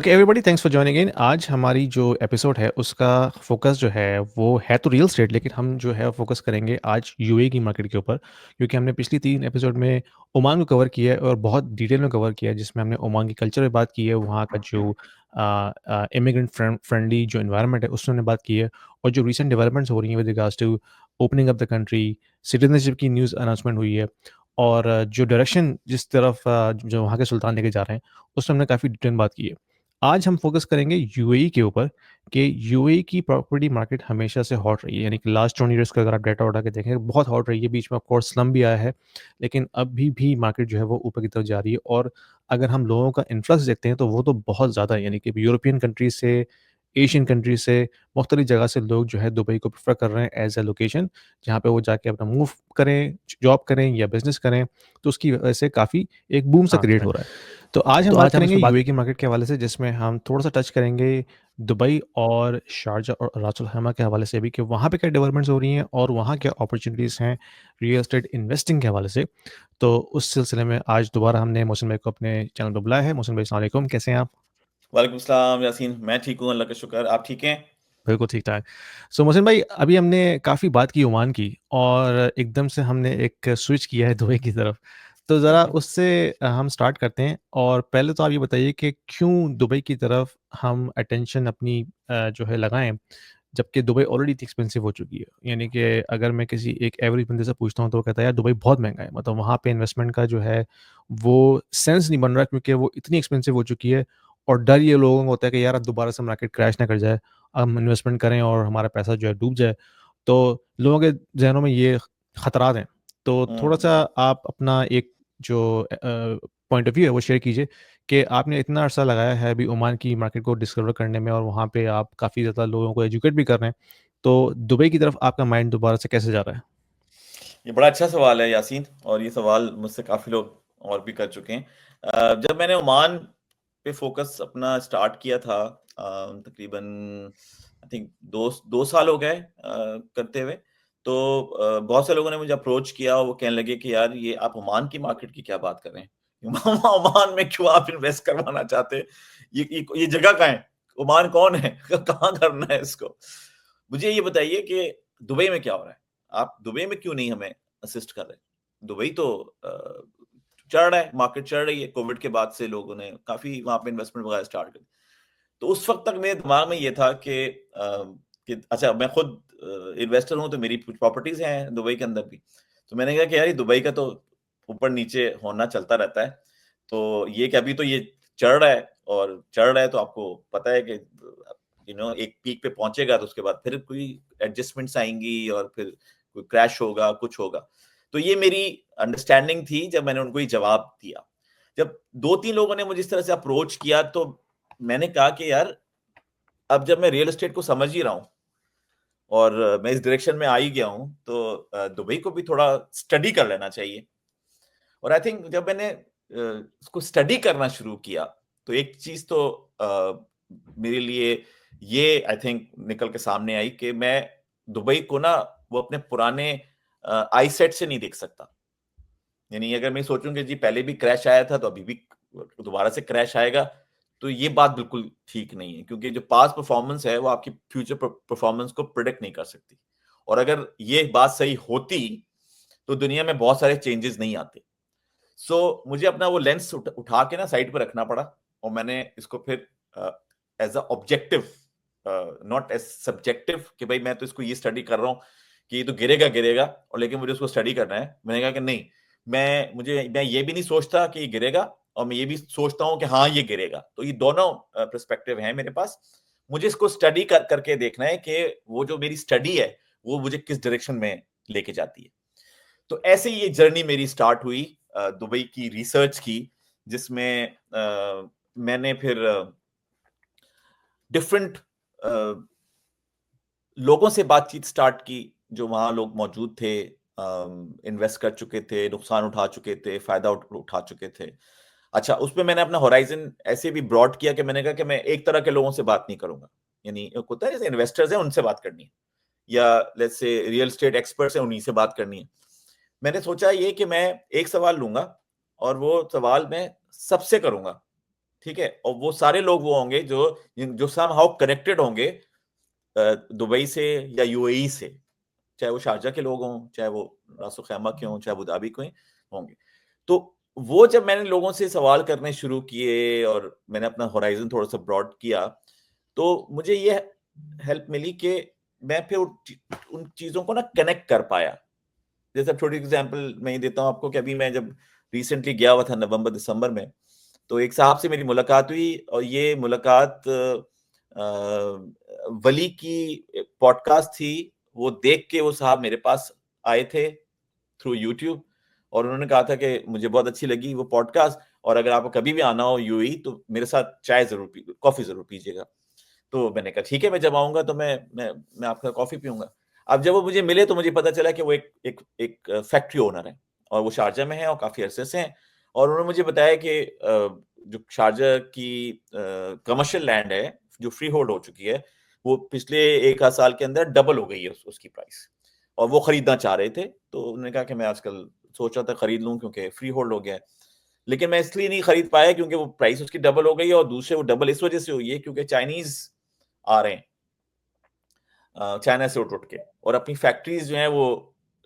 Okay everybody, thanks for joining in. आज हमारी जो एपिसोड है उसका फोकस जो है वो है तो रियल स्टेट, लेकिन हम जो है फोकस करेंगे आज यूएई की मार्केट के ऊपर, क्योंकि हमने पिछली 3 एपिसोड में ओमान को कवर किया है और बहुत डिटेल में कवर किया है, जिसमें हमने ओमान की कल्चर पे बात की है, वहाँ का जो इमिग्रेंट फ्रेंडली जो एनवायरनमेंट है उसमें हमने बात की है, और जो रिसेंट डेवलपमेंट्स हो रही हैं with regards to opening up the country, citizenship की न्यूज़ अनाउंसमेंट हुई है, और जो डायरेक्शन जिस तरफ जो वहाँ के सुल्तान लेके जा रहे हैं, उसमें हमने काफ़ी डिटेल में बात की है। आज हम फ़ोकस करेंगे यूएई के ऊपर कि यूएई की प्रॉपर्टी मार्केट हमेशा से हॉट रही है, यानी कि लास्ट 20 ईयर्स का अगर आप डेटा उठा के देखें बहुत हॉट रही है। बीच में ऑफ कोर्स स्लम भी आया है, लेकिन अभी भी मार्केट जो है वो ऊपर की तरफ जा रही है। और अगर हम लोगों का इन्फ्लक्स देखते हैं तो वो तो बहुत ज़्यादा है, यानी कि यूरोपियन कंट्रीज से, एशियन कंट्रीज से, मुख्तलिफ जगह से लोग जो है दुबई को प्रेफर कर रहे हैं एज ए लोकेशन, जहाँ पे वो जाके अपना मूव करें, जॉब करें या बिजनेस करें। तो उसकी वजह से काफ़ी एक बूम सा हाँ, क्रिएट right. हो रहा है। तो आज हम तो बात आज हम करेंगे इसमें बात यूएई की मार्केट के हवाले से, जिसमें हम थोड़ा-सा टच करेंगे दुबई और शारजा और रास अल खैमा के हवाले से भी, कि वहाँ पे क्या डेवलपमेंट्स हो रही हैं और वहाँ क्या अपॉर्चुनिटीज़ हैं रियल एस्टेट इन्वेस्टिंग के हवाले से। तो उस सिलसिले में आज दोबारा हमने मोहसिन भाई को अपने चैनल पे बुलाया है। मोहसिन भाई, अस्सलाम वालेकुम, कैसे हैं आप? वालेकुम सलाम यासीन, मैं ठीक हूँ, अल्लाह का शुक्र। आप ठीक हैं? बिल्कुल ठीक-ठाक। सो मोहसिन भाई, अभी हमने काफ़ी बात की ओमान की, और एकदम से हमने एक स्विच किया है दुबई की तरफ। तो ज़रा उससे हम स्टार्ट करते हैं, और पहले तो आप ये बताइए कि क्यों दुबई की तरफ हम अटेंशन अपनी जो है लगाएँ, जबकि दुबई ऑलरेडी इतनी एक्सपेंसिव हो चुकी है। यानी कि अगर मैं किसी एक एवरेज बंदे से पूछता हूँ तो वो कहता है यार दुबई बहुत महँगा है। मतलब वहाँ पे इन्वेस्टमेंट का जो है वो सेंस नहीं बन रहा, क्योंकि वो इतनी एक्सपेंसिव हो चुकी है, और डर ये लोगों को होता है कि यार अब दोबारा से मार्केट क्रैश ना कर जाए, हम इन्वेस्टमेंट करें और हमारा पैसा जो है डूब जाए। तो लोगों के ज़हनों में ये खतरात हैं। तो थोड़ा-सा हुँ। आप अपना एक जो पॉइंट ऑफ व्यू है वो शेयर कीजिए, कि आपने इतना अरसा लगाया है अभी ओमान की मार्केट को डिस्कवर करने में, और वहाँ पे आप काफ़ी ज़्यादा लोगों को एजुकेट भी कर रहे हैं। तो दुबई की तरफ आपका माइंड दोबारा से कैसे जा रहा है? ये बड़ा अच्छा सवाल है यासीन, और ये सवाल मुझसे काफ़ी लोग और भी कर चुके हैं। जब मैंने ओमान पे फ़ोकस अपना स्टार्ट किया था, तकरीबन आई थिंक 2 साल हो गए करते हुए। तो बहुत से लोगों ने मुझे अप्रोच किया और वो कहने लगे कि यार ये आप ओमान की मार्केट की क्या बात कर रहे हैं? ओमान में क्यों आप इन्वेस्ट करवाना चाहते हैं? ये जगह कहाँ है? ओमान कौन है? कहाँ करना है इसको? मुझे ये बताइए कि दुबई में क्या हो रहा है? आप दुबई में क्यों नहीं हमें असिस्ट कर रहे? दुबई तो चढ़ रहा है, मार्केट चढ़ रही है। कोविड के बाद से लोगों ने काफ़ी वहाँ पे इन्वेस्टमेंट वगैरह स्टार्ट कर दी। तो उस वक़्त तक मेरे दिमाग में ये था कि अच्छा, मैं खुद इन्वेस्टर हूँ, तो मेरी कुछ प्रॉपर्टीज़ हैं दुबई के अंदर भी। तो मैंने कहा कि यार ये दुबई का तो ऊपर-नीचे होना चलता रहता है। तो ये कि अभी तो ये चढ़ रहा है, और चढ़ रहा है तो आपको पता है कि एक पीक पे पहुँचेगा, तो उसके बाद फिर कोई एडजस्टमेंट्स आएँगी और फिर कोई क्रैश होगा, कुछ होगा। तो ये मेरी अंडरस्टैंडिंग थी जब मैंने उनको ये जवाब दिया। जब 2-3 लोगों ने मुझे इस तरह से अप्रोच किया, तो मैंने कहा कि यार अब जब मैं रियल एस्टेट को समझ ही रहा हूँ और मैं इस डायरेक्शन में आ ही गया हूँ, तो दुबई को भी थोड़ा स्टडी कर लेना चाहिए। और आई थिंक जब मैंने इसको स्टडी करना शुरू किया, तो एक चीज़ तो मेरे लिए ये आई थिंक निकल के सामने आई कि मैं दुबई को ना वो अपने पुराने आईसेट से नहीं देख सकता। यानी अगर मैं सोचूँ कि जी पहले भी क्रैश आया था, तो अभी भी दोबारा से क्रैश आएगा, तो ये बात बिल्कुल ठीक नहीं है, क्योंकि जो पास्ट परफॉर्मेंस है, वो आपकी फ्यूचर परफॉर्मेंस को प्रेडिक्ट नहीं कर सकती। और अगर ये बात सही होती, तो दुनिया में बहुत सारे चेंजेस नहीं आते। मुझे अपना वो लेंस उठा के ना साइड पे रखना पड़ा, और मैंने इसको फिर as a objective, not as subjective, कि भाई मैं तो इसको ये स्टडी कर रहा हूँ कि ये तो गिरेगा, गिरेगा, और लेकिन मुझे उसको स्टडी करना है। मैंने कहा कि नहीं, मैं ये भी नहीं सोचता कि ये गिरेगा, और मैं ये भी सोचता हूँ कि हाँ, ये गिरेगा। तो ये दोनों पर्सपेक्टिव हैं मेरे पास। मुझे इसको स्टडी करके देखना है कि वो जो मेरी स्टडी है, वो मुझे किस डायरेक्शन में लेके जाती है। तो ऐसे ही ये जर्नी मेरी स्टार्ट हुई दुबई की रिसर्च की, जिसमें मैंने फिर डिफरेंट लोगों से बातचीत स्टार्ट की, जो वहाँ लोग मौजूद थे, इन्वेस्ट कर चुके थे, नुकसान उठा चुके थे, फ़ायदा उठा चुके थे। अच्छा, उसमें मैंने अपना होराइज़न ऐसे भी ब्रॉड किया कि मैंने कहा कि मैं एक तरह के लोगों से बात नहीं करूँगा। यानी एक होता है जैसे इन्वेस्टर्स हैं, उनसे बात करनी है, या let's say real estate experts हैं, उन्हीं से बात करनी है। मैंने सोचा ये कि मैं एक सवाल लूँगा, और वो सवाल मैं सबसे करूँगा, ठीक है, और वो सारे लोग वो होंगे जो समहाउ कनेक्टेड होंगे दुबई से या यूएई से, चाहे वो शारजा के लोग हों, चाहे वो रासो खैमा के हों, चाहे अबू धाबी के होंगे। तो वो जब मैंने लोगों से सवाल करने शुरू किए और मैंने अपना होराइजन थोड़ा सा ब्रॉड किया, तो मुझे ये हेल्प मिली कि मैं फिर उन चीजों को ना कनेक्ट कर पाया। जैसे छोटी एग्जांपल मैं ये देता हूँ आपको कि अभी मैं जब रिसेंटली गया हुआ था नवंबर दिसंबर में, तो एक साहब से मेरी मुलाकात हुई और ये मुलाकात वली की पॉडकास्ट थी। वो देख के वो साहब मेरे पास आए थे थ्रू यूट्यूब, और उन्होंने कहा था कि मुझे बहुत अच्छी लगी वो पॉडकास्ट, और अगर आपको कभी भी आना हो यूएई तो मेरे साथ चाय जरूर पी, कॉफी जरूर पीजिएगा। तो मैंने कहा ठीक है, मैं जब आऊंगा तो मैं आपका कॉफी पीऊंगा। अब जब वो मुझे मिले तो मुझे पता चला कि वो एक एक एक फैक्ट्री ओनर है, और वो शारजा में है और काफी अरसे से हैं। और उन्होंने मुझे बताया कि जो शारजा की कमर्शियल लैंड है जो फ्री होल्ड हो चुकी है, वो पिछले एक आध साल के अंदर डबल हो गई है उसकी प्राइस, और वो खरीदना चाह रहे थे। तो उन्होंने कहा कि मैं आजकल सोच रहा था खरीद लूं क्योंकि फ्री होल्ड हो गया है, लेकिन मैं इसलिए नहीं खरीद पाया क्योंकि वो प्राइस उसकी डबल हो गई है, और दूसरे वो डबल इस वजह से हुई है क्योंकि चाइनीज आ रहे हैं चाइना से उठ उठ के, और अपनी फैक्ट्रीज जो हैं वो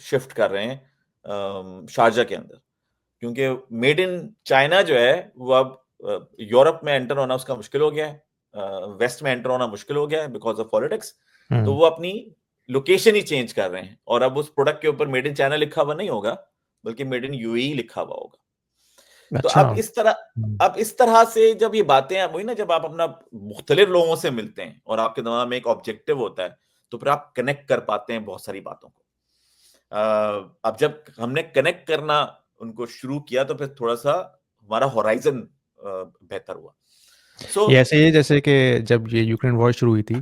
शिफ्ट कर रहे हैं शारजा के अंदर, क्योंकि मेड इन चाइना जो है वो अब यूरोप में एंटर होना उसका मुश्किल हो गया है, वेस्ट में एंटर होना मुश्किल हो गया है बिकॉज ऑफ पॉलिटिक्स। तो वो अपनी लोकेशन ही चेंज कर रहे हैं, और अब उस प्रोडक्ट के ऊपर मेड इन चाइना लिखा हुआ नहीं होगा, बल्कि मेड इन यूएई लिखा हुआ होगा। तो अच्छा। अब इस तरह से जब ये बातें, वही ना, जब आप अपना मुख्तलिफ लोगों से मिलते हैं और आपके दिमाग में एक ऑब्जेक्टिव होता है, तो फिर आप कनेक्ट कर पाते हैं बहुत सारी बातों को। अब जब हमने कनेक्ट करना उनको शुरू किया तो फिर थोड़ा सा हमारा होराइजन बेहतर हुआ। सो ये ऐसे ही है जैसे कि जब ये यूक्रेन वॉर शुरू हुई थी,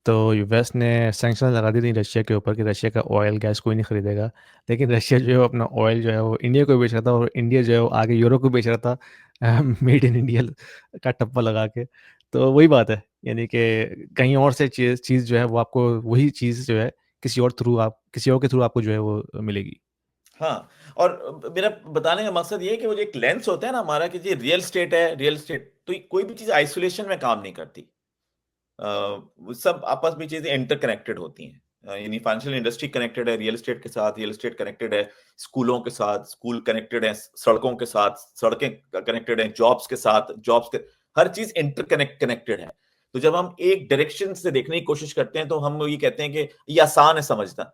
तो वेस्ट ने सैंक्शन लगा दी थी रशिया के ऊपर कि रशिया का ऑयल गैस कोई नहीं खरीदेगा। लेकिन रशिया जो है वो अपना ऑयल जो है वो इंडिया को बेच रहा था, और इंडिया जो है वो आगे यूरोप को बेच रहा था मेड इन इंडिया का टप्पा लगा के। तो वही बात है, यानी कि कहीं और से चीज़ जो है वो आपको वही चीज़ जो है किसी और के थ्रू आपको जो है वो मिलेगी। हाँ, और मेरा बताने का मकसद ये है कि वो जो एक लेंस होता है ना हमारा, कि जी रियल स्टेट है, रियल स्टेट तो कोई भी चीज आइसोलेशन में काम नहीं करती। वो सब आपस में चीजें इंटरकनेक्टेड होती हैं। यानी फाइनेंशियल इंडस्ट्री कनेक्टेड है रियल एस्टेट के साथ, रियल एस्टेट कनेक्टेड है स्कूलों के साथ, स्कूल कनेक्टेड है सड़कों के साथ, सड़कें कनेक्टेड हैं जॉब्स के साथ, जॉब्स के, हर चीज कनेक्टेड है। तो जब हम एक डायरेक्शन से देखने की कोशिश करते हैं तो हम ये कहते हैं कि ये आसान है समझना।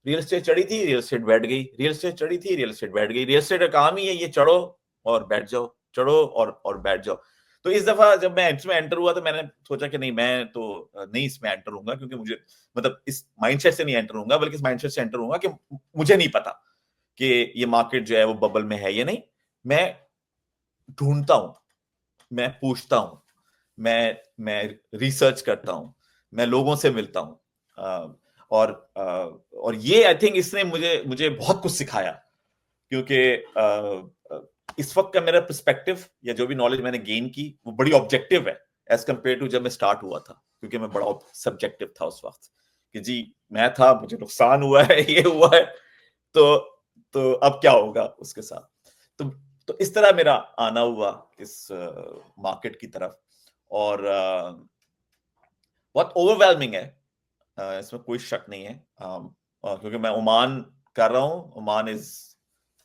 रियल एस्टेट चढ़ी थी, रियल एस्टेट बैठ गई, रियल एस्टेट चढ़ी थी, रियल एस्टेट बैठ गई। रियल एस्टेट का काम ही है ये, चढ़ो और बैठ जाओ, चढ़ो और बैठ जाओ। तो इस दफा जब मैं इसमें एंटर हुआ तो मैंने सोचा कि नहीं, मैं तो नहीं इसमें एंटर होऊंगा, क्योंकि मुझे, मतलब इस माइंडसेट से नहीं एंटर होऊंगा, बल्कि इस माइंडसेट से एंटर होऊंगा कि मुझे नहीं पता कि ये मार्केट जो है वो बबल में है या नहीं। मैं ढूंढता हूं, मैं पूछता हूं, मैं रिसर्च करता हूं, मैं लोगों से मिलता हूं। और ये आई थिंक इसने मुझे मुझे बहुत कुछ सिखाया, क्योंकि इस वक्त का मेरा पर्सपेक्टिव या जो भी नॉलेज मैंने गेन की वो बड़ी ऑब्जेक्टिव है एज कंपेयर टू जब मैं स्टार्ट हुआ था, क्योंकि मैं बड़ा सब्जेक्टिव था उस वक्त कि जी मैं था, मुझे नुकसान हुआ है, ये हुआ है, तो तो अब क्या होगा उसके साथ। तो इस तरह मेरा आना हुआ इस मार्केट की तरफ, और बहुत ओवरवेलमिंग है, इसमें कोई शक नहीं है। क्योंकि मैं ओमान कर रहा हूँ, Oman is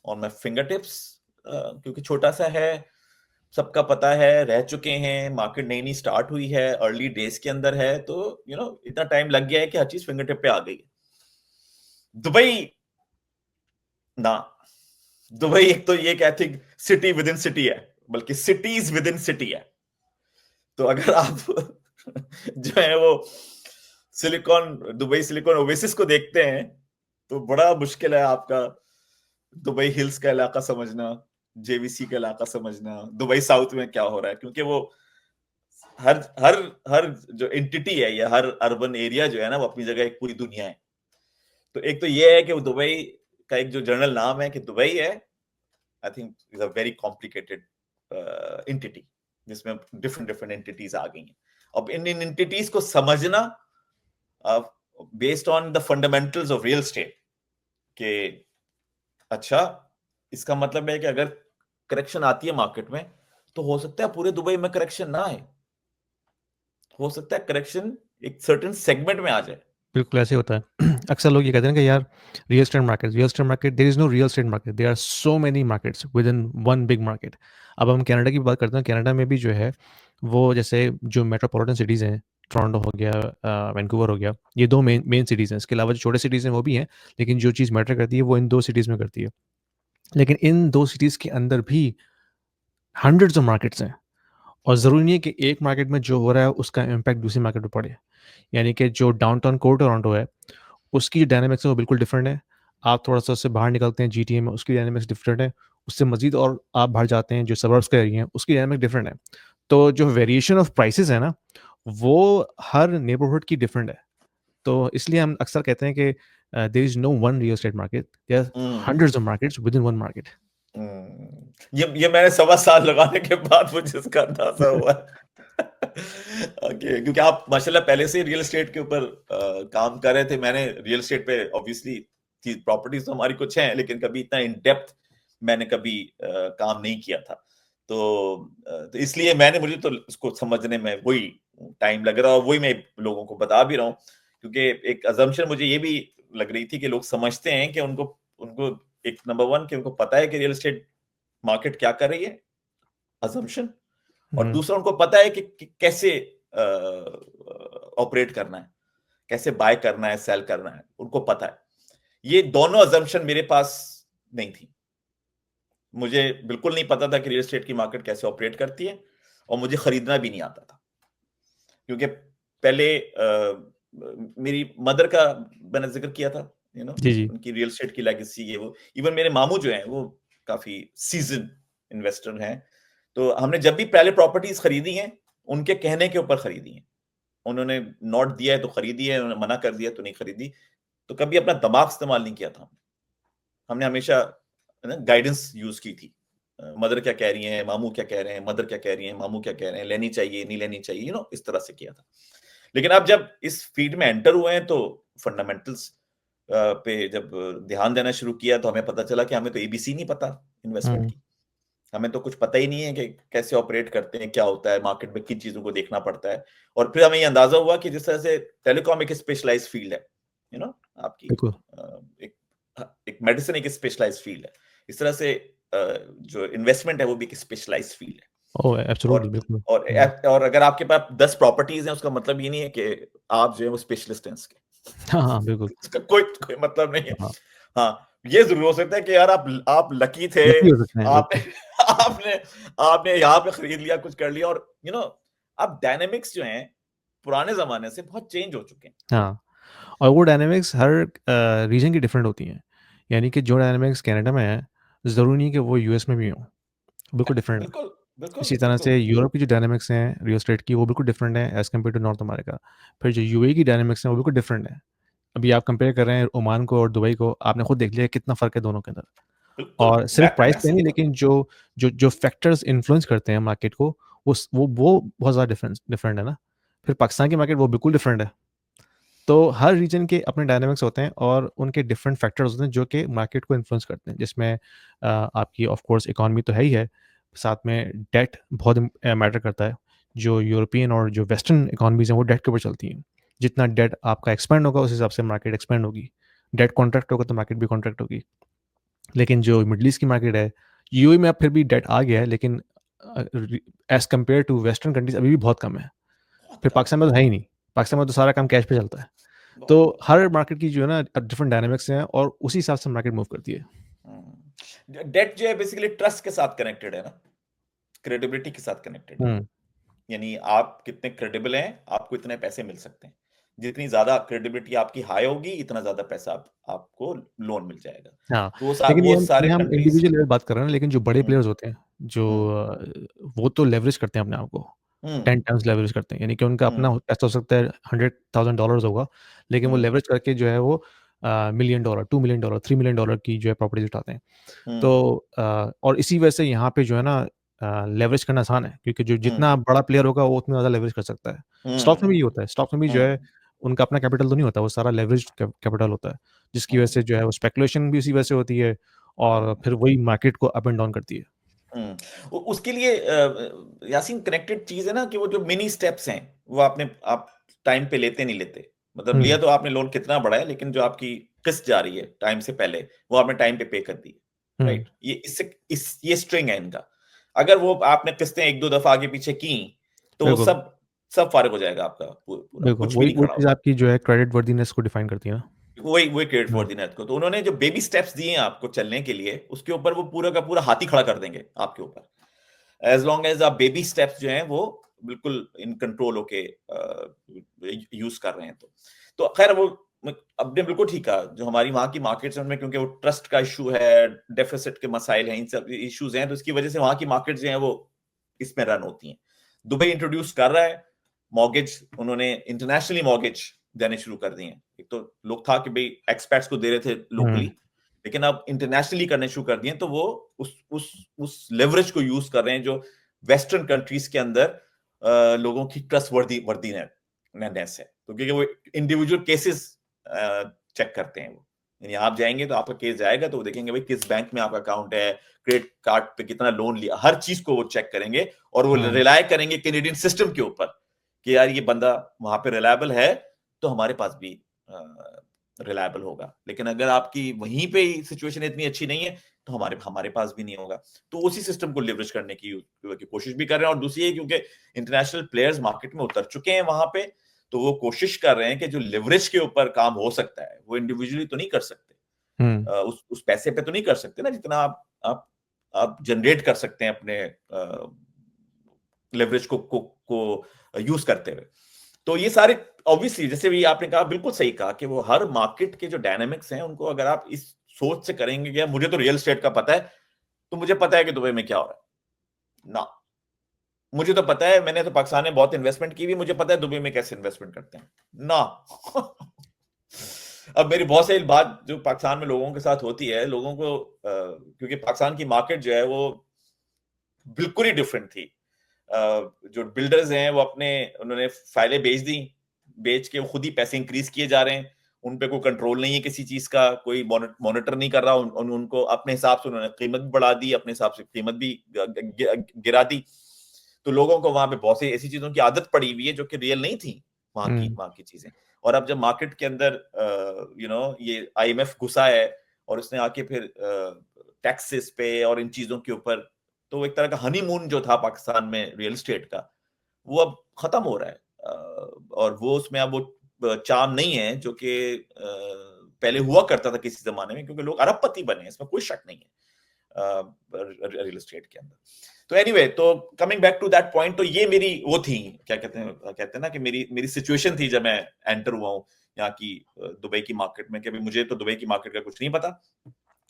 on my finger tips, क्योंकि छोटा सा है, सबका पता है, रह चुके हैं, मार्केट नई नई स्टार्ट हुई है, अर्ली डेज के अंदर है, तो इतना टाइम लग गया है कि हर चीज फिंगर टिप पे आ गई है। दुबई ना, दुबई एक तो ये कहती सिटी विद इन सिटी है, बल्कि सिटीज विद इन सिटी है। तो अगर आप जो है वो दुबई सिलिकॉन ओवेसिस को देखते हैं, तो बड़ा मुश्किल है आपका दुबई हिल्स का इलाका समझना, जेवीसी का इलाका समझना, दुबई साउथ में क्या हो रहा है, क्योंकि वो हर हर हर जो एंटिटी है या हर अर्बन एरिया जो है ना, वो अपनी जगह एक पूरी दुनिया है। तो एक तो ये है कि वो दुबई का एक जो जनरल नाम है कि दुबई है, I think is a very complicated entity, जिसमें डिफरेंट डिफरेंट एंटिटीज आ गई हैं। अब इन एंटिटीज को समझना based on the fundamentals of real estate, के अच्छा, इसका मतलब है कि अगर करेक्शन आती है मार्केट में तो हो सकता है पूरे दुबई में करेक्शन ना आए, हो सकता है करेक्शन एक सर्टेन सेगमेंट में आ जाए। बिल्कुल ऐसे होता है। अक्सर लोग ये कहते हैं कि यार real estate market, there is no real estate market, there are so many markets within one big market. अब हम कनाडा की बात करते हैं, कनाडा में भी जो है वो जैसे जो मेट्रोपॉलिटन सिटीज़ हैं, टोरंटो हो गया, वैंकूवर हो गया, ये 2 मेन मेन सिटीज़ हैं। इसके अलावा जो छोटे सिटीज़ हैं वो भी हैं, लेकिन जो चीज़ मैटर करती है वो इन 2 सिटीज़ में करती है। लेकिन इन 2 सिटीज़ के अंदर भी हंड्रेड्स ऑफ मार्केट्स हैं, और ज़रूरी नहीं है कि एक मार्केट में जो हो रहा है उसका इम्पैक्ट दूसरी मार्केट पे पड़े। यानी कि जो डाउनटाउन कोर टोरंटो है, उसकी जो डायनामिक्स है वो बिल्कुल डिफरेंट है। आप थोड़ा-सा उससे बाहर निकलते हैं जीटीए में, उसकी डायनामिक्स डिफरेंट है। उससे मज़ीद और आप बाहर जाते हैं जो सबर्ब्स का एरिया है, उसकी डायनामिक डिफरेंट है। तो जो वेरिएशन ऑफ प्राइसेज़ है ना, वो हर नेबरहुड की डिफरेंट है। तो इसलिए हम अक्सर कहते हैं कि there is no one real estate market, there are um, hundreds of markets within one market. ये मैंने सवा साल लगाने के बाद मुझे इसका अंदाज़ा हुआ है। ओके, क्योंकि आप माशाल्लाह पहले से रियल एस्टेट के ऊपर काम कर रहे थे। मैंने रियल एस्टेट पे ऑब्वियसली थी, प्रॉपर्टीज़ तो हमारी कुछ हैं, लेकिन कभी इतना इन डेप्थ मैंने कभी काम नहीं किया था। तो इसलिए मुझे तो उसको समझने में वही टाइम लग रहा है, और वही मैं लोगों को बता भी रहा हूँ। क्योंकि एक असम्पशन मुझे ये भी लग रही थी कि लोग समझते हैं कि उनको उनको एक नंबर 1 कि उनको पता है कि रियल एस्टेट मार्केट क्या कर रही है, असम्पशन। और हुँ, दूसरा उनको पता है कि कैसे ऑपरेट करना है, कैसे बाय करना है, सेल करना है, उनको पता है। ये दोनों असम्पशन मेरे पास नहीं थी। मुझे बिल्कुल नहीं पता था कि रियल एस्टेट की मार्केट कैसे ऑपरेट करती है, और मुझे खरीदना भी नहीं आता था। क्योंकि पहले मेरी मदर का मैंने ज़िक्र किया था, जी, जी। उनकी रियल एस्टेट की लेगेसी है वो। इवन मेरे मामू जो हैं, वो काफ़ी सीज़न्ड इन्वेस्टर हैं। तो हमने जब भी पहले प्रॉपर्टीज़ खरीदी हैं, उनके कहने के ऊपर खरीदी हैं। उन्होंने नोट दिया है तो खरीदी है, उन्होंने मना कर दिया तो नहीं खरीदी। तो कभी अपना दिमाग इस्तेमाल नहीं किया था। हमने हमेशा गाइडेंस यूज़ की थी। मदर क्या कह रही हैं, मामू क्या कह रहे हैं, मदर क्या कह रही हैं, मामू क्या कह रहे हैं, लेनी चाहिए, नहीं लेनी चाहिए, इस तरह से किया था। लेकिन अब जब इस फील्ड में एंटर हुए हैं, तो फंडामेंटल्स पे जब ध्यान देना शुरू किया, तो हमें पता चला कि हमें तो एबीसी नहीं पता इन्वेस्टमेंट हुँ, की। हमें तो कुछ पता ही नहीं है कि कैसे ऑपरेट करते हैं, क्या होता है, मार्केट में किन चीज़ों को देखना पड़ता है। और फिर हमें ये अंदाज़ा हुआ कि जिस तरह से टेलीकॉम एक स्पेशलाइज़्ड फील्ड है, यू नो आपकी बिल्कुल। एक एक मेडिसिन एक स्पेशलाइज़्ड फील्ड है। इस तरह से जो इन्वेस्टमेंट है, वो भी एक स्पेशलाइज़्ड फील्ड है। ओह! एब्सोल्यूटली, और बिल्कुल। और हुँ। और अगर आपके पास 10 प्रॉपर्टीज़ हैं, उसका मतलब ये नहीं है कि आप जो है वो स्पेशलिस्ट हैं इसके। हाँ, हाँ, बिल्कुल। इसका कोई कोई मतलब नहीं है। हाँ, हाँ, ये ज़रूर हो सकता है कि यार आप लकी थे, लकी हो सकते हैं, आपने बिल्कुल। आपने आपने यहाँ पे खरीद लिया, कुछ कर लिया, और अब डायनामिक्स जो हैं, पुराने ज़माने से बहुत चेंज हो चुके हैं। हाँ, और वो डायनामिक्स हर रीजन की डिफरेंट होती हैं। यानी कि जो डायनामिक्स कनाडा में है, ज़रूरी नहीं कि वो यूएस में भी हों, बिल्कुल डिफरेंट है। बिल्कुल, बिल्कुल, इसी तरह बिल्कुल। से यूरोप की जो डायनामिक्स हैं रियल एस्टेट की, वो बिल्कुल डिफरेंट है as compare to north America. फिर जो यूएई की डायनामिक्स हैं, वो बिल्कुल डिफरेंट है। अभी आप कंपेयर कर रहे हैं ओमान को और दुबई को, आपने खुद देख लिया कितना फ़र्क है दोनों के अंदर। बिल्कुल, और सिर्फ प्राइस पे मैसिव नहीं, फ़र्क लेकिन है। जो फैक्टर्स इन्फ्लुएंस करते हैं मार्केट को, वो बहुत ज़्यादा डिफरेंट है ना। फिर पाकिस्तान की मार्केट वो बिल्कुल डिफरेंट है। तो हर रीजन के अपने डायनामिक्स होते हैं और उनके डिफरेंट फैक्टर्स होते हैं जो कि मार्केट को इन्फ्लुएंस करते हैं, जिसमें आपकी ऑफ कोर्स इकोनॉमी तो है ही है, साथ में डेट बहुत मैटर करता है। जो यूरोपियन और जो वेस्टर्न इकोनॉमीज हैं वो डेट के ऊपर चलती हैं। जितना डेट आपका एक्सपेंड होगा उस हिसाब से मार्केट एक्सपेंड होगी। डेट कॉन्ट्रैक्ट होगा तो मार्केट भी कॉन्ट्रैक्ट होगी। लेकिन जो मिडल ईस्ट की मार्केट है, यूएई में अब फिर भी डेट आ गया है, लेकिन as compare to western countries अभी भी बहुत कम है। बहुत फिर कम है, पाकिस्तान में तो है ही नहीं। पाकिस्तान में तो सारा काम कैश पे चलता है। तो बहुत, बहुत। हर मार्केट की जो है ना डिफरेंट डायनामिक्स हैं और उसी हिसाब से मार्केट मूव करती है। डेट जो है बेसिकली ट्रस्ट के साथ कनेक्टेड है ना, क्रेडिबिलिटी के साथ कनेक्टेड है। हुँ, यानी आप कितने क्रेडिबल हैं, आपको इतने पैसे मिल सकते हैं। जितनी ज़्यादा क्रेडिबिलिटी आपकी हाई होगी, इतना ज़्यादा पैसा आपको लोन मिल जाएगा। हाँ। तो वो सा लेकिन वो ये सारे हम कंट्रीज़। इंडिविजुअल लेवल बात कर रहे हैं ना, लेकिन जो बड़े हुँ, प्लेयर्स होते हैं, जो हुँ, वो तो लेवरेज करते हैं अपने आप को। हुँ, 10 टाइम्स लेवरेज करते हैं। यानी कि उनका अपना हुँ, पैसा हो सकता है $100,000 होगा, लेकिन वो हुँ, लेवरेज करके जो है वो मिलियन डॉलर, $2 मिलियन, $3 मिलियन की जो है प्रॉपर्टीज़ उठाते हैं। हुँ, तो और इसी वजह से यहाँ पे जो है ना लेवरेज करना आसान है, क्योंकि जो हुँ, जितना बड़ा प्लेयर होगा वो उतना ज़्यादा लेवरेज कर सकता है। स्टॉक्स में भी हुँ, ये होता है, स्टॉक्स में भी जो है हुँ, उनका अपना कैपिटल तो नहीं होता, वो सारा लेवरेज्ड कैपिटल होता है, जिसकी वजह हुँ, से जो है वो स्पेकुलेशन भी उसी वजह से होती है और हुँ। फिर वही मार्केट को अप एंड डाउन करती है। उसके लिए यासीन कनेक्टेड चीज है ना कि वो जो मिनी स्टेप्स हैं वो आप टाइम पे लेते नहीं लेते। मतलब लिया तो आपने लोन कितना बड़ा है, लेकिन जो आपकी किस्त जा रही है टाइम से पहले वो आपने टाइम पे कर दी, राइट। ये ये स्ट्रिंग है इनका। अगर वो आपने किस्तें एक दो दफा आगे पीछे की तो वो बिल्कुल, सब फारिग हो जाएगा आपका पूरा, बिल्कुल। कुछ भी वही नहीं वही खड़ा चीज़ होगा। आपकी जो है क्रेडिट वर्दीनेस को डिफाइन करती है ना। वही वही credit hmm, for the net को, तो उन्होंने जो बेबी स्टेप्स दिए हैं आपको चलने के लिए, उसके ऊपर वो पूरा का पूरा हाथी खड़ा कर देंगे आपके ऊपर, एज लॉन्ग एज आप बेबी स्टेप्स जो हैं वो बिल्कुल इन कंट्रोल होके यूज कर रहे हैं। तो खैर वो आपने बिल्कुल ठीक कहा, जो हमारी वहां की मार्केट्स में, क्योंकि वो ट्रस्ट का इशू है, डेफिसिट के मसाइल हैं, इन सब इश्यूज हैं, तो इसकी वजह से वहां की मार्केट्स जो हैं वो इसमें रन होती हैं। दुबई इंट्रोड्यूस कर रहा है मॉर्गेज, उन्होंने इंटरनेशनली मॉर्गेज देने शुरू कर दिए हैं। एक तो लोग था कि भाई एक्सपर्ट्स को दे रहे थे लोकली, हुँ, लेकिन अब इंटरनेशनली करने शुरू कर दिए, तो वो उस लेवरेज को यूज कर रहे हैं जो वेस्टर्न कंट्रीज के अंदर लोगों की ट्रस्ट वर्दीनेस है। तो क्योंकि वो इंडिविजुअल केसेस चेक करते हैं, वो यानी आप जाएंगे तो आपका केस जाएगा तो वो देखेंगे भाई किस बैंक में आपका अकाउंट है, क्रेडिट कार्ड पे कितना लोन लिया, हर चीज को वो चेक करेंगे और वो हुँ, रिलाय करेंगे कैनेडियन सिस्टम के ऊपर कि यार ये बंदा वहां पे रिलायबल है तो हमारे पास भी रिलायबल होगा। लेकिन अगर आपकी वहीं पे सिचुएशन इतनी अच्छी नहीं है तो हमारे हमारे पास भी नहीं होगा। तो उसी सिस्टम को लिवरेज करने की कोशिश भी कर रहे हैं। और दूसरी है क्योंकि इंटरनेशनल प्लेयर्स मार्केट में उतर चुके हैं वहां पे, तो वो कोशिश कर रहे हैं कि जो लिवरेज के ऊपर काम हो सकता है वो इंडिविजुअली तो नहीं कर सकते, हुँ, उस पैसे पे तो नहीं कर सकते ना जितना आप जनरेट कर सकते हैं अपने लेवरेज को यूज करते हुए। तो ये सारे ऑब्वियसली, जैसे भी आपने कहा, बिल्कुल सही कहा कि वो हर मार्केट के जो डायनामिक्स हैं उनको अगर आप इस सोच से करेंगे कि मुझे तो रियल एस्टेट का पता है, तो मुझे पता है कि दुबई में क्या हो रहा है ना, मुझे तो पता है, मैंने तो पाकिस्तान में बहुत इन्वेस्टमेंट की हुई, मुझे पता है दुबई में कैसे इन्वेस्टमेंट करते हैं ना। अब मेरी बहुत सारी बात जो पाकिस्तान में लोगों के साथ होती है, लोगों को क्योंकि पाकिस्तान की मार्केट जो है वो बिल्कुल ही डिफरेंट थी। जो बिल्डर्स हैं वो उन्होंने फाइलें बेच दी, बेच के वो खुद ही पैसे इंक्रीज किए जा रहे हैं, उन पे कोई कंट्रोल नहीं है किसी चीज का, कोई मॉनिटर नहीं कर रहा, उनको अपने हिसाब से उन्होंने कीमत भी बढ़ा दी, अपने हिसाब से कीमत भी गिरा दी। तो लोगों को वहां पे बहुत सी ऐसी चीजों की आदत पड़ी हुई है जो कि रियल नहीं थी हुँ, वहां की चीजें। और अब जब मार्केट के अंदर ये आईएमएफ घुसा है और उसने आके फिर टैक्सेस पे और इन चीजों के ऊपर, तो एक तरह का हनीमून जो था पाकिस्तान में रियल एस्टेट का, वो अब खत्म हो रहा है। और वो उसमें अब वो चार्म नहीं है जो कि पहले हुआ करता था किसी जमाने में, क्योंकि लोग अरबपति बने, इसमें कोई शक नहीं है रियल एस्टेट के अंदर। तो एनीवे, तो coming back to that point, तो ये मेरी वो थी, क्या कहते हैं ना कि मेरी सिचुएशन थी जब मैं एंटर हुआ हूँ यहाँ की दुबई की मार्केट में, कि अभी मुझे तो दुबई की मार्केट का कुछ नहीं पता,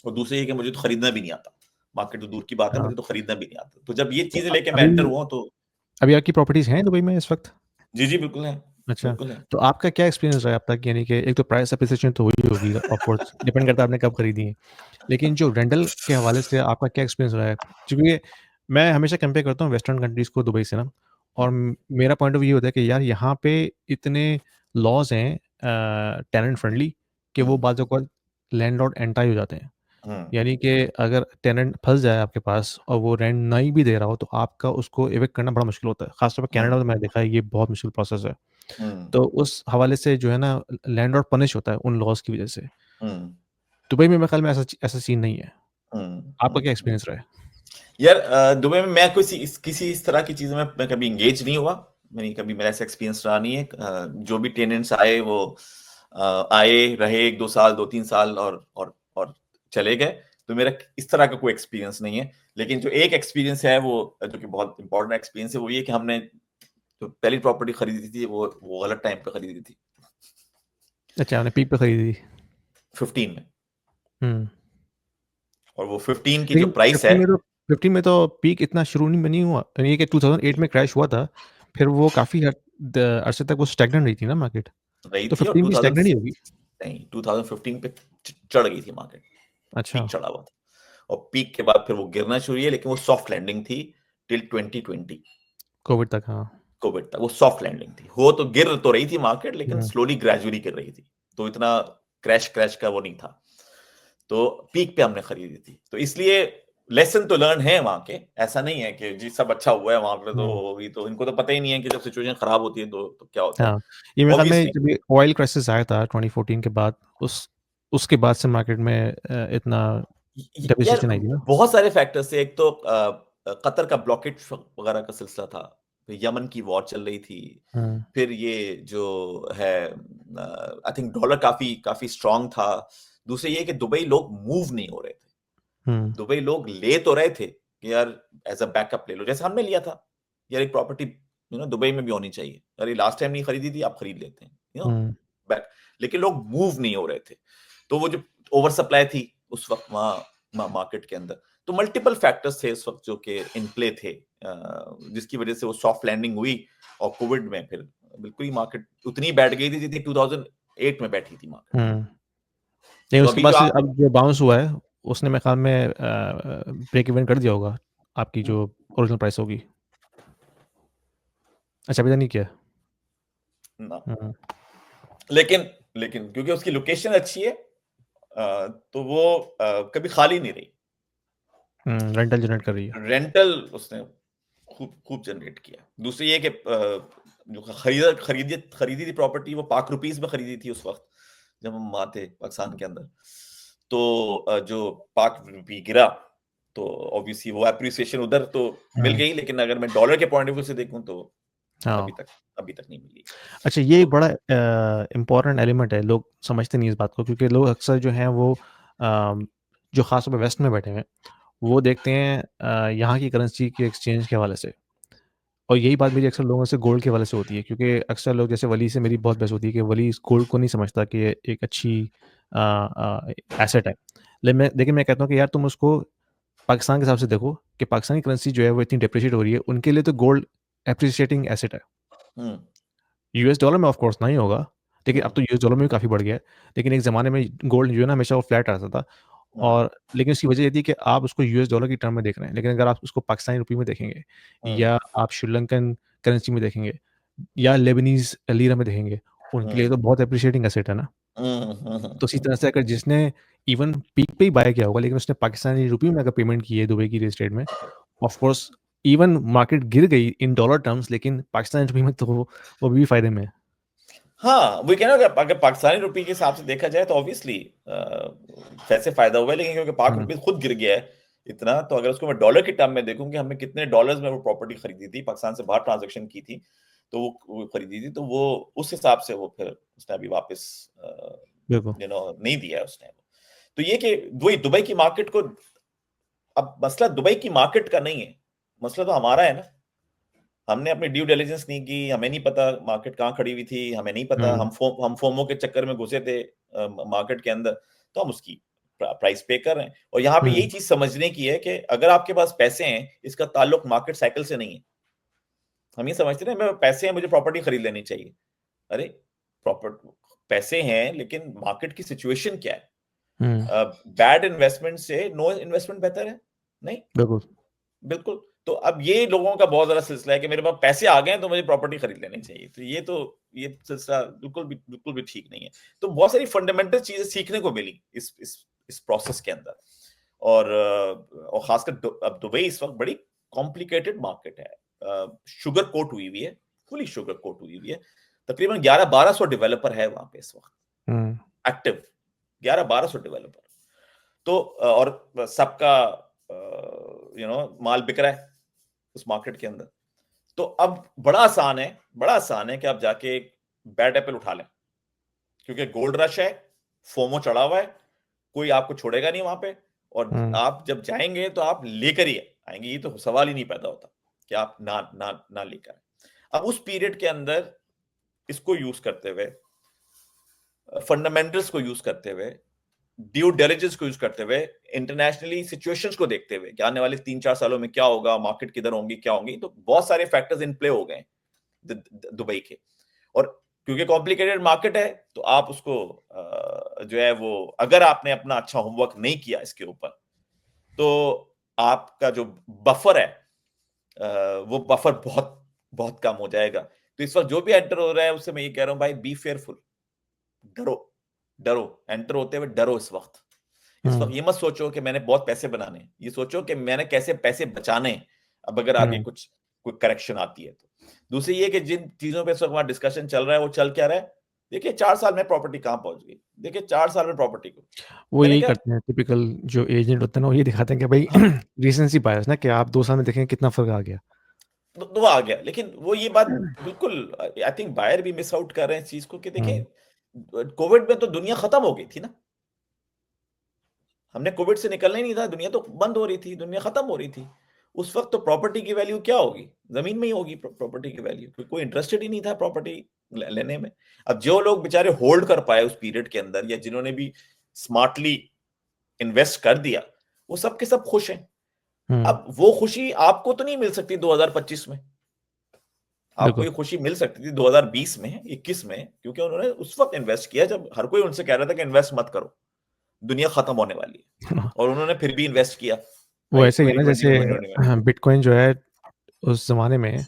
और दूसरी है कि मुझे तो खरीदना भी नहीं आता, मार्केट तो दूर की बात है, हाँ। मुझे तो खरीदना भी नहीं आता। तो जब ये तो चीजें लेके मैं एंटर अभी हुआ तो अभी आपकी प्रॉपर्टीज़ हैं दुबई में इस वक़्त? जी जी बिल्कुल है, अच्छा, बिल्कुल है। तो आपका क्या एक्सपीरियंस रहा है अब तक? यानी कि एक तो प्राइस एप्रिसिएशन तो हुई होगी ऑफ कोर्स, डिपेंड करता है आपने कब खरीदी है। लेकिन जो रेंटल के हवाले से आपका क्या एक्सपीरियंस रहा है? क्योंकि मैं हमेशा कंपेयर करता हूँ वेस्टर्न कंट्रीज़ को दुबई से ना, और मेरा पॉइंट ऑफ व्यू ये होता है कि यार यहाँ पे इतने लॉज़ हैं टेनेंट फ्रेंडली, कि वो हम्म बाज़ औक़ात लैंडलॉर्ड एंटी हो जाते हैं। हम्म यानी कि अगर टेनेंट फँस जाए आपके पास और वो रेंट नहीं भी दे रहा हो, तो आपका उसको इविक्ट करना बड़ा मुश्किल होता है। ख़ास तौर पे हम्म कनाडा में मैंने देखा है, ये बहुत मुश्किल प्रोसेस है। हम्म तो उस हवाले से जो है ना, लैंडलॉर्ड पनिश होता है उन लॉज़ की वज़ह से। हम्म दुबई में मेरे ख़्याल में ऐसा सीन नहीं है। आपका क्या हम्म। एक्सपीरियंस रहा है? यार दुबई में मैं किसी इस तरह की चीजों में मैं कभी इंगेज नहीं हुआ, मैंने कभी मेरा ऐसा एक्सपीरियंस रहा नहीं है। जो भी टेनेंट्स आए वो आए रहे एक दो साल, दो तीन साल, और चले गए। तो मेरा इस तरह का कोई एक्सपीरियंस नहीं है। लेकिन जो एक एक्सपीरियंस है वो जो कि बहुत इंपॉर्टेंट एक्सपीरियंस है, वो ये कि हमने जो पहली प्रॉपर्टी खरीदी थी वो गलत टाइम पे खरीदी थी, अच्छा, आपने पीक पे खरीदी थी। 15 में। हुँ। और वो 15 की जो लेकिन प्राइस है, 15 में तो पीक इतना शुरू नहीं हुआ। यानी कि 2008 में क्रैश हुआ था, फिर वो काफ़ी अरसे तक वो स्टैग्नेंट रही थी ना मार्केट। रही तो थी, और 15 भी 2000 स्टैग्नेंट ही होगी। नहीं, 2015 पे चढ़ गई थी मार्केट, अच्छा, पीक चढ़ा हुआ था। और पीक के बाद फिर वो गिरना शुरू हुई है, लेकिन वो सॉफ्ट लैंडिंग थी टिल 2020, कोविड तक, हाँ। कोविड तक वो सॉफ्ट लैंडिंग थी। हो तो गिर तो रही थी मार्केट, लेकिन हुँ, स्लोली ग्रेजुअली गिर रही थी, तो इतना क्रैश क्रैश का वो नहीं था। तो पीक पे हमने खरीदी थी, तो इसलिए लेसन तो लर्न है वहां के, ऐसा नहीं है कि जी सब अच्छा हुआ है वहां पे, तो हम्म, होगी, तो इनको तो पता ही नहीं है कि जब सिचुएशन खराब होती है तो क्या होता है। हाँ, ये मेरे ख्याल में ऑब्वियसली जब ये ऑयल क्राइसिस आया था 2014 के बाद, उसके बाद से मार्केट में इतना यार डेप्रिसिएशन आई थी ना। बहुत सारे फैक्टर्स थे। एक तो कतर का ब्लॉकेट वगैरह का सिलसिला था, फिर यमन की वॉर चल रही थी, हम्म, फिर ये जो है आई थिंक डॉलर काफी काफी स्ट्रांग था। दूसरे ये कि दुबई लोग मूव नहीं हो रहे थे। हम्म, दुबई लोग ले तो रहे थे कि यार एज अ बैकअप ले लो, जैसे हमने लिया था, यार एक प्रॉपर्टी दुबई में भी होनी चाहिए, अरे लास्ट टाइम नहीं खरीदी थी, आप खरीद लेते हैं, हम्म, बैक। लेकिन लोग मूव नहीं हो रहे थे, तो वो जो ओवर सप्लाई थी उस वक्त वहां मार्केट के अंदर, तो मल्टीपल फैक्टर्स थे उस वक्त जो कि इन प्ले थे, जिसकी वजह से वो सॉफ्ट लैंडिंग हुई। और कोविड में फिर बिल्कुल ही मार्केट उतनी बैठ गई थी जितनी 2008 में बैठी थी मार्केट। हम्म। नहीं, तो उसके अभी बाद जो से आपने अब जो बाउंस हुआ है, उसने मेरे ख्याल में ब्रेक इवन कर दिया होगा आपकी जो ओरिजिनल प्राइस होगी। अच्छा, अभी तक नहीं किया। ना, हम्म, लेकिन लेकिन क्योंकि उसकी लोकेशन अच्छी है, तो वो कभी खाली नहीं रही। रेंटल जनरेट कर रही है। रेंटल उसने खूब खूब जनरेट किया। दूसरी ये कि जो खरीदी थी प्रॉपर्टी, वो पाक रुपीस में खरीदी थी उस वक्त जब हम वहां थे पाकिस्तान के अंदर। तो जो पाक रुपी गिरा, तो ऑब्वियसली वो एप्रिसिएशन उधर तो मिल हम्म, गई, लेकिन अगर मैं डॉलर के पॉइंट ऑफ व्यू से देखूं तो हाँ। अभी तक अभी तक नहीं मिली। अच्छा, ये एक तो बड़ा इम्पोर्टेंट एलिमेंट है, लोग समझते नहीं इस बात को, क्योंकि लोग अक्सर जो हैं वो जो खासतौर पर वेस्ट में बैठे हैं, वो देखते हैं यहाँ की करेंसी के एक्सचेंज के हवाले से। और यही बात मेरी अक्सर लोगों से गोल्ड के हवाले से होती है, क्योंकि अक्सर लोग, जैसे वली से मेरी बहुत बहस होती है कि वली इस गोल्ड को नहीं समझता कि ये एक अच्छी एसेट है। लेकिन मैं कहता हूँ कि यार तुम उसको पाकिस्तान के हिसाब से देखो, कि पाकिस्तानी करेंसी जो है वो इतनी डिप्रिशिएट हो रही है, उनके लिए तो गोल्ड एप्रिशिएटिंग एसेट है। हम्म यूएस डॉलर में ऑफ कोर्स नहीं होगा, लेकिन अब हम्म तो यूएस डॉलर में भी काफ़ी बढ़ गया है। लेकिन एक ज़माने में गोल्ड जो है ना, हमेशा वो फ्लैट रहता था। हम्म और लेकिन उसकी वजह ये थी कि आप उसको यूएस डॉलर की टर्म में देख रहे हैं, लेकिन अगर आप उसको पाकिस्तानी रुपये में देखेंगे, हम्म या आप श्रीलंकन करेंसी में देखेंगे, या लेबनीज़ लीरा में देखेंगे, उनके लिए हम्म तो बहुत एप्रिशिएटिंग एसेट है ना। हम्म तो इसी तरह हम्म से अगर जिसने इवन पीक पे ही बाय किया होगा, लेकिन उसने पाकिस्तानी रुपये में अगर पेमेंट की है दुबई की रेट में, ऑफ कोर्स इवन मार्केट गिर गई इन डॉलर टर्म्स, लेकिन पाकिस्तानी रुपये में तो वो भी फ़ायदे में है। हाँ, वो कहना कि अगर पाकिस्तानी रुपये के हिसाब से देखा जाए तो ऑब्वियसली वैसे फायदा हुआ है, लेकिन क्योंकि पाक हुँ, रुपये खुद गिर गया है इतना, तो अगर उसको मैं डॉलर की टर्म में देखूं कि हमने कितने डॉलर्स में वो प्रॉपर्टी खरीदी थी, पाकिस्तान से बाहर ट्रांजैक्शन की थी, तो वो खरीदी थी, तो वो उस हिसाब से वो फिर उसने अभी वापस बिल्कुल। नहीं दिया है उसने। तो ये कि वही दुबई की मार्केट को, अब मसला दुबई की मार्केट का नहीं है, मसला तो हमारा है ना। हमने अपनी ड्यू डिलिजेंस नहीं की, हमें नहीं पता मार्केट कहाँ खड़ी हुई थी, हमें नहीं पता, हुँ, हम फोमो के चक्कर में घुसे थे मार्केट के अंदर, तो हम उसकी प्राइस पे कर रहे हैं। और यहाँ पे हुँ, यही चीज समझने की है कि अगर आपके पास पैसे हैं, इसका ताल्लुक मार्केट साइकिल से नहीं है। हम ये समझते हैं मेरे पैसे हैं, मुझे प्रॉपर्टी खरीद लेनी चाहिए। अरे प्रॉपर्टी, पैसे हैं, लेकिन मार्केट की सिचुएशन क्या है? हुँ, बैड इन्वेस्टमेंट से नो इन्वेस्टमेंट बेहतर है? नहीं, बिल्कुल। बिल्कुल। तो अब ये लोगों का बहुत ज़्यादा सिलसिला है कि मेरे पास पैसे आ गए हैं तो मुझे प्रॉपर्टी खरीद लेनी चाहिए। तो ये सिलसिला बिल्कुल भी ठीक नहीं है। तो बहुत सारी फंडामेंटल चीज़ें सीखने को मिली इस प्रोसेस के अंदर। और खासकर अब दुबई इस वक्त बड़ी कॉम्प्लिकेटेड मार्केट है। शुगर कोट हुई हुई है, फुली शुगर कोट हुई हुई है। तकरीबन 1100-1200 डेवलपर है वहां पे इस वक्त हुँ, एक्टिव, 1100-1200 डेवलपर। तो और सबका माल बिक रहा है उस मार्केट के अंदर। तो अब बड़ा आसान है कि आप जाके एक बैड एप्पल उठा लें, क्योंकि गोल्ड रश है, फोमो चढ़ा हुआ है, कोई आपको छोड़ेगा नहीं वहां पे। और हुँ, आप जब जाएंगे तो आप लेकर ही आएंगे, ये तो सवाल ही नहीं पैदा होता कि आप ना ना ना लेकर आए। अब उस पीरियड के अंदर इसको यूज करते हुए, फंडामेंटल्स को यूज करते हुए, ड्यू डिलिजेंस को यूज करते हुए, इंटरनेशनली सिचुएशंस को देखते हुए कि आने वाले 3-4 सालों में क्या होगा, मार्केट किधर होंगी, क्या होंगी, तो बहुत सारे फैक्टर्स इन प्ले हो गए दुबई के। और क्योंकि कॉम्प्लिकेटेड मार्केट है, तो आप उसको जो है वो, अगर आपने अपना अच्छा होमवर्क नहीं किया इसके ऊपर, तो आपका जो बफर है, वो बफर बहुत बहुत कम हो जाएगा। तो इस वक्त जो भी एंटर हो रहा है उससे मैं ये कह रहा हूं भाई, बी फेयरफुल, डरो, डरो, एंटर होते हुए डरो इस वक्त। इस वक्त हुँ, ये मत सोचो कि मैंने बहुत पैसे बनाने हैं, ये सोचो कि मैंने कैसे पैसे बचाने हैं, अब अगर आगे हुँ। कुछ कोई करेक्शन आती है तो। दूसरी ये कि जिन चीजों पे इस वक्त हमारा डिस्कशन चल रहा है वो चल क्या रहा है, देखिए 4 साल में प्रॉपर्टी कहाँ पहुंच गई, देखिए 4 साल में प्रॉपर्टी को वो मैंने यही क्या, करते हैं टिपिकल जो एजेंट होते हैं ना, वो ये दिखाते हैं कि भाई हाँ, रीसेंसी बायस ना, कि आप 2 साल में देखें कितना फ़र्क आ गया। तो वो आ गया, लेकिन वो ये बात बिल्कुल आई थिंक बायर भी मिस आउट कर रहे हैं इस चीज को कि देखें हुँ, कोविड में तो दुनिया खत्म हो गई थी ना, हमने कोविड से निकलना ही नहीं था, दुनिया तो बंद हो रही थी, दुनिया खत्म हो रही थी। उस वक्त तो प्रॉपर्टी की वैल्यू क्या होगी, जमीन में ही होगी प्रॉपर्टी की वैल्यू, क्योंकि कोई इंटरेस्टेड ही नहीं था प्रॉपर्टी लेने में। अब जो लोग बेचारे होल्ड कर पाए उस पीरियड के अंदर, या जिन्होंने भी स्मार्टली इन्वेस्ट कर दिया, वो सब के सब खुश हैं। हुँ, अब वो खुशी आपको तो नहीं मिल सकती 2025 में, आपको बिल्कुल। ये खुशी मिल सकती थी 2020 में, 21 में, क्योंकि उन्होंने उस वक्त इन्वेस्ट किया जब हर कोई उनसे कह रहा था कि इन्वेस्ट मत करो, दुनिया खत्म होने वाली है, और उन्होंने फिर भी इन्वेस्ट किया, वो राइट? ऐसे ही है ना 2020 जैसे में, 2021 में। बिटकॉइन जो है उस ज़माने में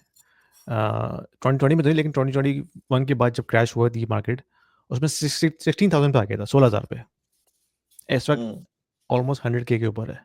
2020 में तो नहीं, लेकिन 2021 के बाद जब क्रैश हुआ थी मार्केट, उसमें 16,000 पे आ गया था, 16,000 पे। इस वक़्त हुँ, ऑलमोस्ट 100 के ऊपर है।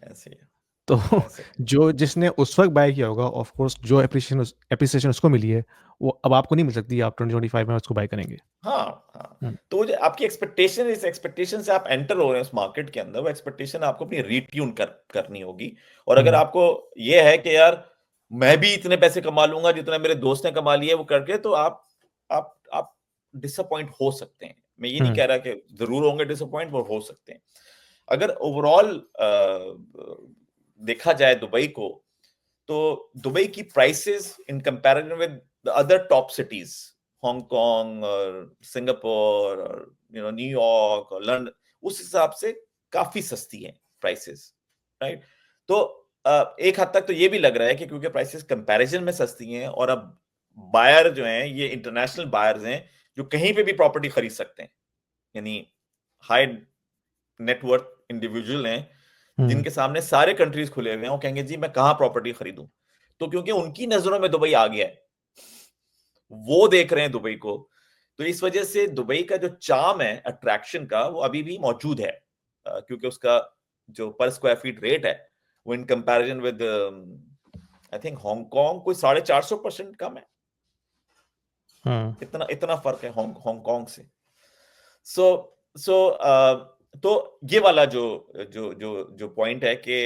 ऐसे ही है, तो ऐसे ही। जो जिसने उस वक़्त बाय किया होगा, ऑफ कोर्स जो एप्रिसिएशन उसको मिली है, वो अब आपको नहीं मिल सकती, आप 2025 में उसको बाय करेंगे। हाँ, हाँ। हुँ, तो वो जो आपकी एक्सपेक्टेशन, इस एक्सपेक्टेशन से आप एंटर हो रहे हैं उस मार्केट के अंदर, वो एक्सपेक्टेशन आपको अपनी रीट्यून करनी होगी। और अगर हुँ, आपको ये है कि यार मैं भी इतने पैसे कमा लूँगा जितना मेरे दोस्त ने कमा लिए वो करके, तो आप डिसअपॉइंट हो सकते हैं। मैं ये नहीं हुँ, कह रहा कि ज़रूर होंगे डिसअपॉइंट, वो हो सकते हैं। अगर ओवरऑल देखा जाए दुबई को, तो दुबई की prices in comparison with the other top cities, Hong Kong और सिंगापुर और न्यूयॉर्क और लंदन, उस हिसाब से काफी सस्ती हैं प्राइसेस, राइट? तो एक हद तक तो ये भी लग रहा है कि क्योंकि प्राइसेस कंपैरिजन में सस्ती हैं, और अब बायर जो हैं ये इंटरनेशनल बायर्स हैं जो कहीं पे भी प्रॉपर्टी खरीद सकते हैं, यानी हाई नेटवर्थ इंडिविजुअल हैं हुँ, जिनके सामने सारे कंट्रीज खुले हुए हैं, वो कहेंगे जी मैं कहाँ प्रॉपर्टी खरीदूं, तो क्योंकि उनकी नजरों में दुबई आ गया है, वो देख रहे हैं दुबई को, तो इस वजह से दुबई का जो चार्म है अट्रैक्शन का वो अभी भी मौजूद है, क्योंकि उसका जो पर स्क्वायर फीट रेट है वो in comparison with I think Hong Kong कोई 450% कम है, हुँ, इतना इतना फर्क है हांगकांग से। सो सो तो ये वाला जो जो जो जो पॉइंट है कि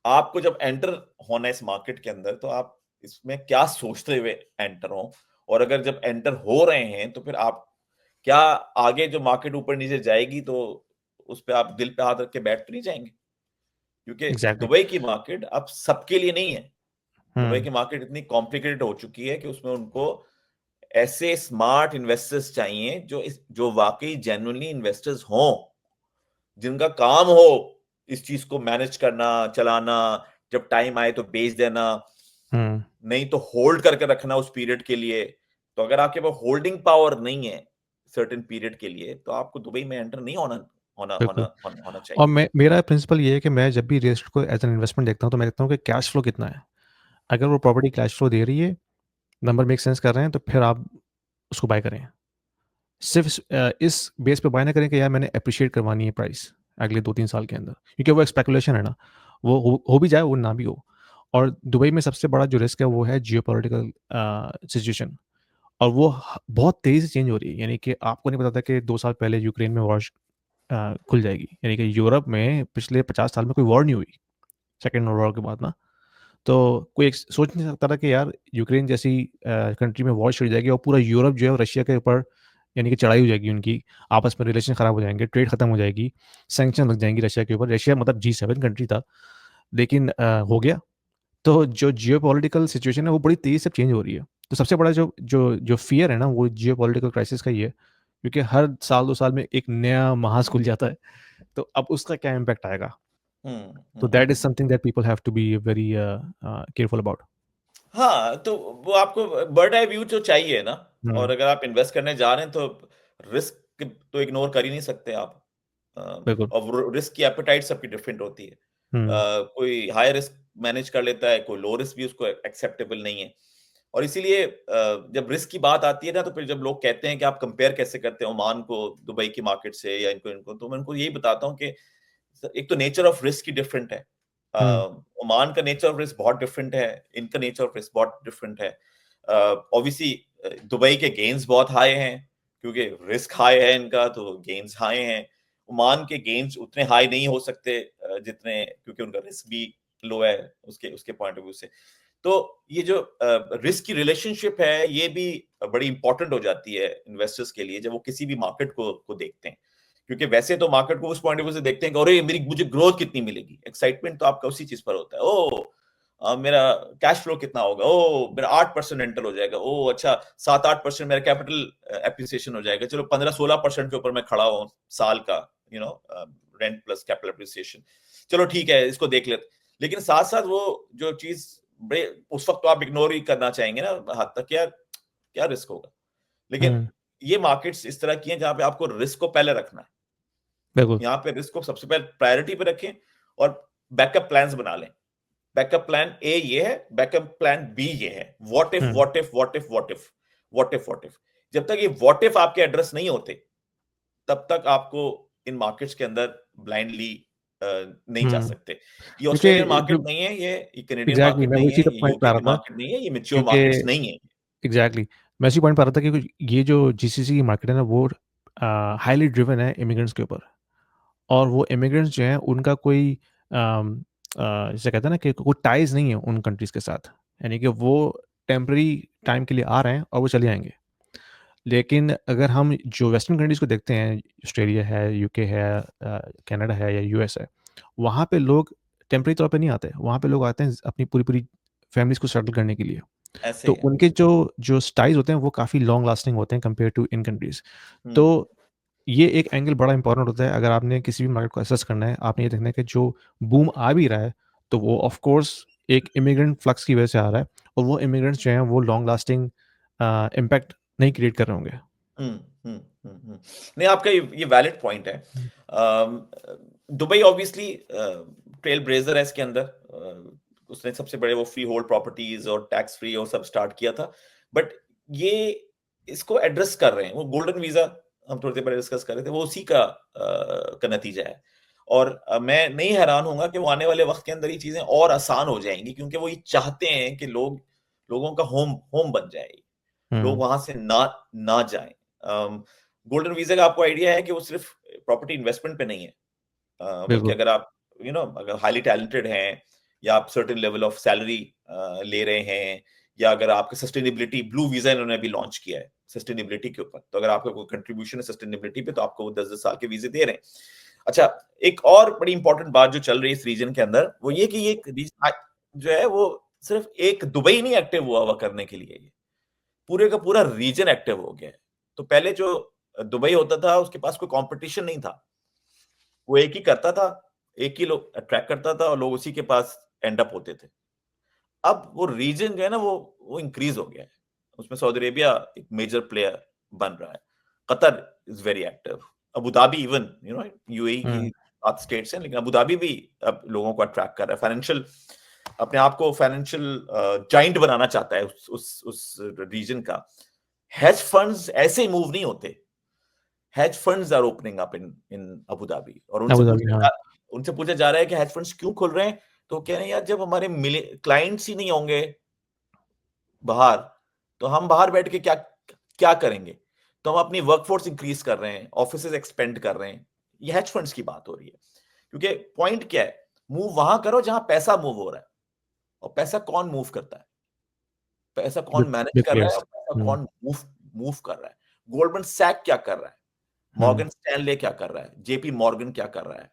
आपको जब एंटर होना है इस मार्केट के अंदर, तो आप इसमें क्या सोचते हुए एंटर हो, और अगर जब एंटर हो रहे हैं तो फिर आप क्या आगे जो मार्केट ऊपर नीचे जाएगी तो उस पे आप दिल पे हाथ रख के बैठ तो नहीं जाएंगे, क्योंकि एग्ज़ैक्टली। दुबई की मार्केट अब सबके लिए नहीं है। दुबई हुँ, की मार्केट इतनी कॉम्प्लिकेटेड हो चुकी है कि उसमें उनको ऐसे स्मार्ट इन्वेस्टर्स चाहिए जो वाकई जेन्युइनली इन्वेस्टर्स हों, जिनका काम हो इस चीज को मैनेज करना, चलाना, जब टाइम आए तो बेच देना, हुँ, नहीं तो होल्ड करके रखना उस पीरियड के लिए। तो अगर आपके पास होल्डिंग पावर नहीं है सर्टेन पीरियड के लिए, तो आपको दुबई में एंटर नहीं होना होना होना बिल्कुल। होना, होना और चाहिए। मेरा प्रिंसिपल ये है कि मैं जब भी रियल एस्टेट को एज़ एन इन्वेस्टमेंट देखता हूँ, तो मैं देखता हूँ कि कैश फ्लो कितना है। अगर वो प्रॉपर्टी कैश फ्लो दे रही है, नंबर मेक सेंस कर रहे हैं, तो फिर आप उसको बाय करें। सिर्फ़ इस बेस पे बाय ना करें कि यार मैंने एप्रिशिएट करवानी है प्राइस अगले 2-3 साल के अंदर, क्योंकि वो एक स्पेकुलेशन है ना, वो हो भी जाए, वो ना भी हो। और दुबई में सबसे बड़ा जो रिस्क है वो है जियोपॉलिटिकल सिचुएशन, और वो बहुत तेज़ी से चेंज हो रही है। यानी कि आपको नहीं पता था कि 2 साल पहले यूक्रेन में वॉर खुल जाएगी। यानी कि यूरोप में पिछले 50 साल में कोई वॉर नहीं हुई, सेकंड वर्ल्ड वॉर के बाद ना। तो कोई एक सोच नहीं सकता था कि यार यूक्रेन जैसी कंट्री में वॉर छिड़ जाएगी और पूरा यूरोप जो है वो रशिया के ऊपर, यानी कि चढ़ाई हो जाएगी उनकी, आपस में रिलेशन खराब हो जाएँगे, ट्रेड खत्म हो जाएगी, सैंक्शन लग जाएँगी रशिया के ऊपर। रशिया मतलब G7 कंट्री था, लेकिन हो गया। तो जो जियोपॉलिटिकल सिचुएशन है वो बड़ी तेज़ी से चेंज हो रही है। तो सबसे बड़ा जो जो जो फ़ियर है ना वो जियोपॉलिटिकल क्राइसिस का ही है, क्योंकि हर साल 2 साल में एक नया महाज़ खुल जाता है। तो अब उसका क्या इम्पैक्ट आएगा? हम्म, तो that is something that people have to be very careful about. हाँ, तो वो आपको बर्ड आई व्यू तो चाहिए ना, और हुँ, अगर आप इन्वेस्ट करने जा रहे हैं तो रिस्क तो इग्नोर कर ही नहीं सकते आप। बिल्कुल। और रिस्क की एपेटाइट सबकी डिफरेंट होती है। हुँ, कोई हाई रिस्क मैनेज कर लेता है, कोई लो रिस्क भी उसको एक्सेप्टेबल नहीं है। और इसीलिए जब रिस्क की बात आती है ना, तो फिर जब लोग कहते हैं कि आप कंपेयर कैसे करते हैं ओमान को दुबई की मार्केट से या इनको इनको, तो मैं उनको यही बताता हूँ कि एक तो nature of risk he different है। हुँ, ओमान का नेचर ऑफ रिस्क बहुत डिफरेंट है, इनका नेचर ऑफ रिस्क बहुत डिफरेंट है। ऑब्वियसली दुबई के गेन्स बहुत हाई हैं, क्योंकि रिस्क हाई है इनका, तो गेन्स हाई हैं। ओमान के गेन्स उतने हाई नहीं हो सकते जितने, क्योंकि उनका रिस्क भी लो है उसके उसके पॉइंट ऑफ व्यू से। तो ये जो रिस्क की रिलेशनशिप है, ये भी बड़ी इंपॉर्टेंट हो जाती है इन्वेस्टर्स के लिए जब वो किसी भी मार्केट को देखते हैं। क्योंकि वैसे तो मार्केट को उस पॉइंट ऑफ व्यू से देखते हैं कि अरे मेरी मुझे ग्रोथ कितनी मिलेगी, एक्साइटमेंट तो आपका उसी चीज पर होता है। ओ मेरा कैश फ्लो कितना होगा, ओ मेरा 8% रेंटल हो जाएगा, ओ अच्छा 7-8% मेरा कैपिटल एप्रिसिएशन हो जाएगा, चलो 15-16% के ऊपर मैं खड़ा हूँ साल का, रेंट प्लस कैपिटल एप्रिसिएशन, चलो ठीक है इसको देख लेते। लेकिन साथ साथ वो जो चीज बड़े उस वक्त तो आप इग्नोर ही करना चाहेंगे ना हद तक, क्या क्या रिस्क होगा। लेकिन हुँ, ये मार्केट्स इस तरह की हैं जहां पे आपको रिस्क को पहले रखना है। बिल्कुल। यहाँ पे रिस्क को सबसे पहले प्रायोरिटी पे रखें और बैकअप प्लान्स बना लें। बैकअप प्लान ए ये है, बैकअप प्लान बी ये है, what if hmm, what if what if what if what if what if. जब तक ये व्हाट इफ आपके एड्रेस नहीं होते, तब तक आपको इन मार्केट्स के अंदर ब्लाइंडली नहीं जा हुँ, सकते। ये ऑस्ट्रेलियन क्योंकि मार्केट जो नहीं है, ये कनेडियन एग्ज़ैक्टली मार्केट मैं नहीं उसी है, का ये पॉइंट पे आ यूके रहा की था, मार्केट नहीं है, ये मैच्योर क्योंकि मार्केट्स नहीं है। एग्ज़ैक्टली मैं उसी पॉइंट पे आ रहा था कि ये जो जीसीसी की मार्केट है ना, वो हाइली ड्रिवन है इमिग्रेंट्स के ऊपर। और वो इमिग्रेंट्स जो हैं उनका कोई जिसे कहते हैं ना कि कोई टाइज़ नहीं है उन कंट्रीज़ के साथ। यानी कि वो टेम्परेरी टाइम के लिए आ रहे हैं और वो चले जाएँगे। लेकिन अगर हम जो वेस्टर्न कंट्रीज़ को देखते हैं, ऑस्ट्रेलिया है, यूके है, कनाडा है या यूएस है, वहाँ पे लोग टेम्परेरी तौर पे नहीं आते। वहाँ पे लोग आते हैं अपनी पूरी-पूरी फैमिलीज़ को सेटल करने के लिए। ऐसे तो ही है। उनके जो जो टाइज़ होते हैं वो काफ़ी लॉन्ग लास्टिंग होते हैं कंपेयर टू इन कंट्रीज़। तो हम्म ये एक एंगल बड़ा इम्पोर्टेंट होता है अगर आपने किसी भी मार्केट को असेस करना है, आपने ये देखना है कि जो बूम आ भी रहा है, तो वो ऑफ कोर्स एक इमिग्रेंट फ्लक्स की वजह से आ रहा है और वो इमिग्रेंट्स जो हैं वो लॉन्ग लास्टिंग इम्पैक्ट नहीं क्रिएट कर रहे होंगे। हम्म नहीं, आपका ये वैलिड पॉइंट है। हुँ, दुबई ऑब्वियसली ट्रेल ब्लेजर है इसके अंदर। उसने सबसे बड़े वो फ्री होल्ड प्रॉपर्टीज और टैक्स फ्री और सब स्टार्ट किया था। बट ये इसको एड्रेस कर रहे हैं, वो गोल्डन वीजा हम थोड़ी देर पहले डिस्कस कर रहे थे, वो उसी का नतीजा है। और मैं नहीं हैरान होऊंगा कि वो आने वाले वक्त के अंदर ये चीजें और आसान हो जाएंगी, क्योंकि वो ये चाहते हैं कि लोगों का होम होम बन जाए, लोग हुँ, वहां से ना ना जाएं। गोल्डन वीजा का आपको आइडिया है कि वो सिर्फ प्रॉपर्टी इन्वेस्टमेंट पे नहीं है, बल्कि बिल्कुल। अगर आप अगर हाईली टैलेंटेड हैं, या आप सर्टेन लेवल ऑफ सैलरी ले रहे हैं, या अगर आपके सस्टेनेबिलिटी ब्लू वीजा इन्होंने अभी लॉन्च किया है सस्टेनेबिलिटी के ऊपर, तो अगर आपका कोई कंट्रीब्यूशन है सस्टेनेबिलिटी पे, तो आपको वो 10-10 साल के वीजे दे रहे हैं। अच्छा, एक और बड़ी इंपॉर्टेंट बात जो चल रही है इस रीजन के अंदर, वो ये कि ये region जो है वो सिर्फ एक दुबई नहीं एक्टिव हुआ हुआ करने के लिए, पूरे का पूरा रीजन एक्टिव हो गया है। तो पहले जो दुबई होता था, उसके पास कोई कंपटीशन नहीं था, वो एक ही करता था, एक ही लोग अट्रैक्ट करता था और लोग उसी के पास एंड अप होते थे। अब वो रीजन जो है ना, वो इंक्रीज हो गया है। उसमें सऊदी अरेबिया एक मेजर प्लेयर बन रहा है, Qatar is very active, Abu Dhabi, even UAE की हुँ, 7 स्टेट्स हैं, लेकिन अबू धाबी भी अब लोगों को अट्रैक्ट कर रहा है, फाइनेंशियल अपने आप को फाइनेंशियल जाइंट बनाना चाहता है उस रीजन का। हेज फंड्स ऐसे मूव नहीं होते, hedge funds are opening up in in Abu Dhabi, और अबू धाबी हाँ, उनसे पूछा जा रहा है कि हेज फंड्स क्यों खुल रहे हैं, तो कह रहे हैं यार जब हमारे मिले क्लाइंट्स ही नहीं होंगे बाहर, तो हम बाहर बैठ के क्या क्या करेंगे। तो हम अपनी वर्कफोर्स इंक्रीज कर रहे हैं, ऑफिस एक्सपेंड कर रहे हैं। ये हेज फंड्स की बात हो रही है, क्योंकि पॉइंट क्या है, मूव वहां करो जहां पैसा मूव हो रहा है। और पैसा कौन मूव करता है, पैसा कौन बिग मैनेज बिग कर रहा है, प्लेयर्स। और पैसा हुँ, कौन मूव मूव कर रहा है। गोल्डमैन सैक क्या कर रहा है, हुँ, मॉर्गन स्टैनले क्या कर रहा है, जेपी मॉर्गन क्या कर रहा है,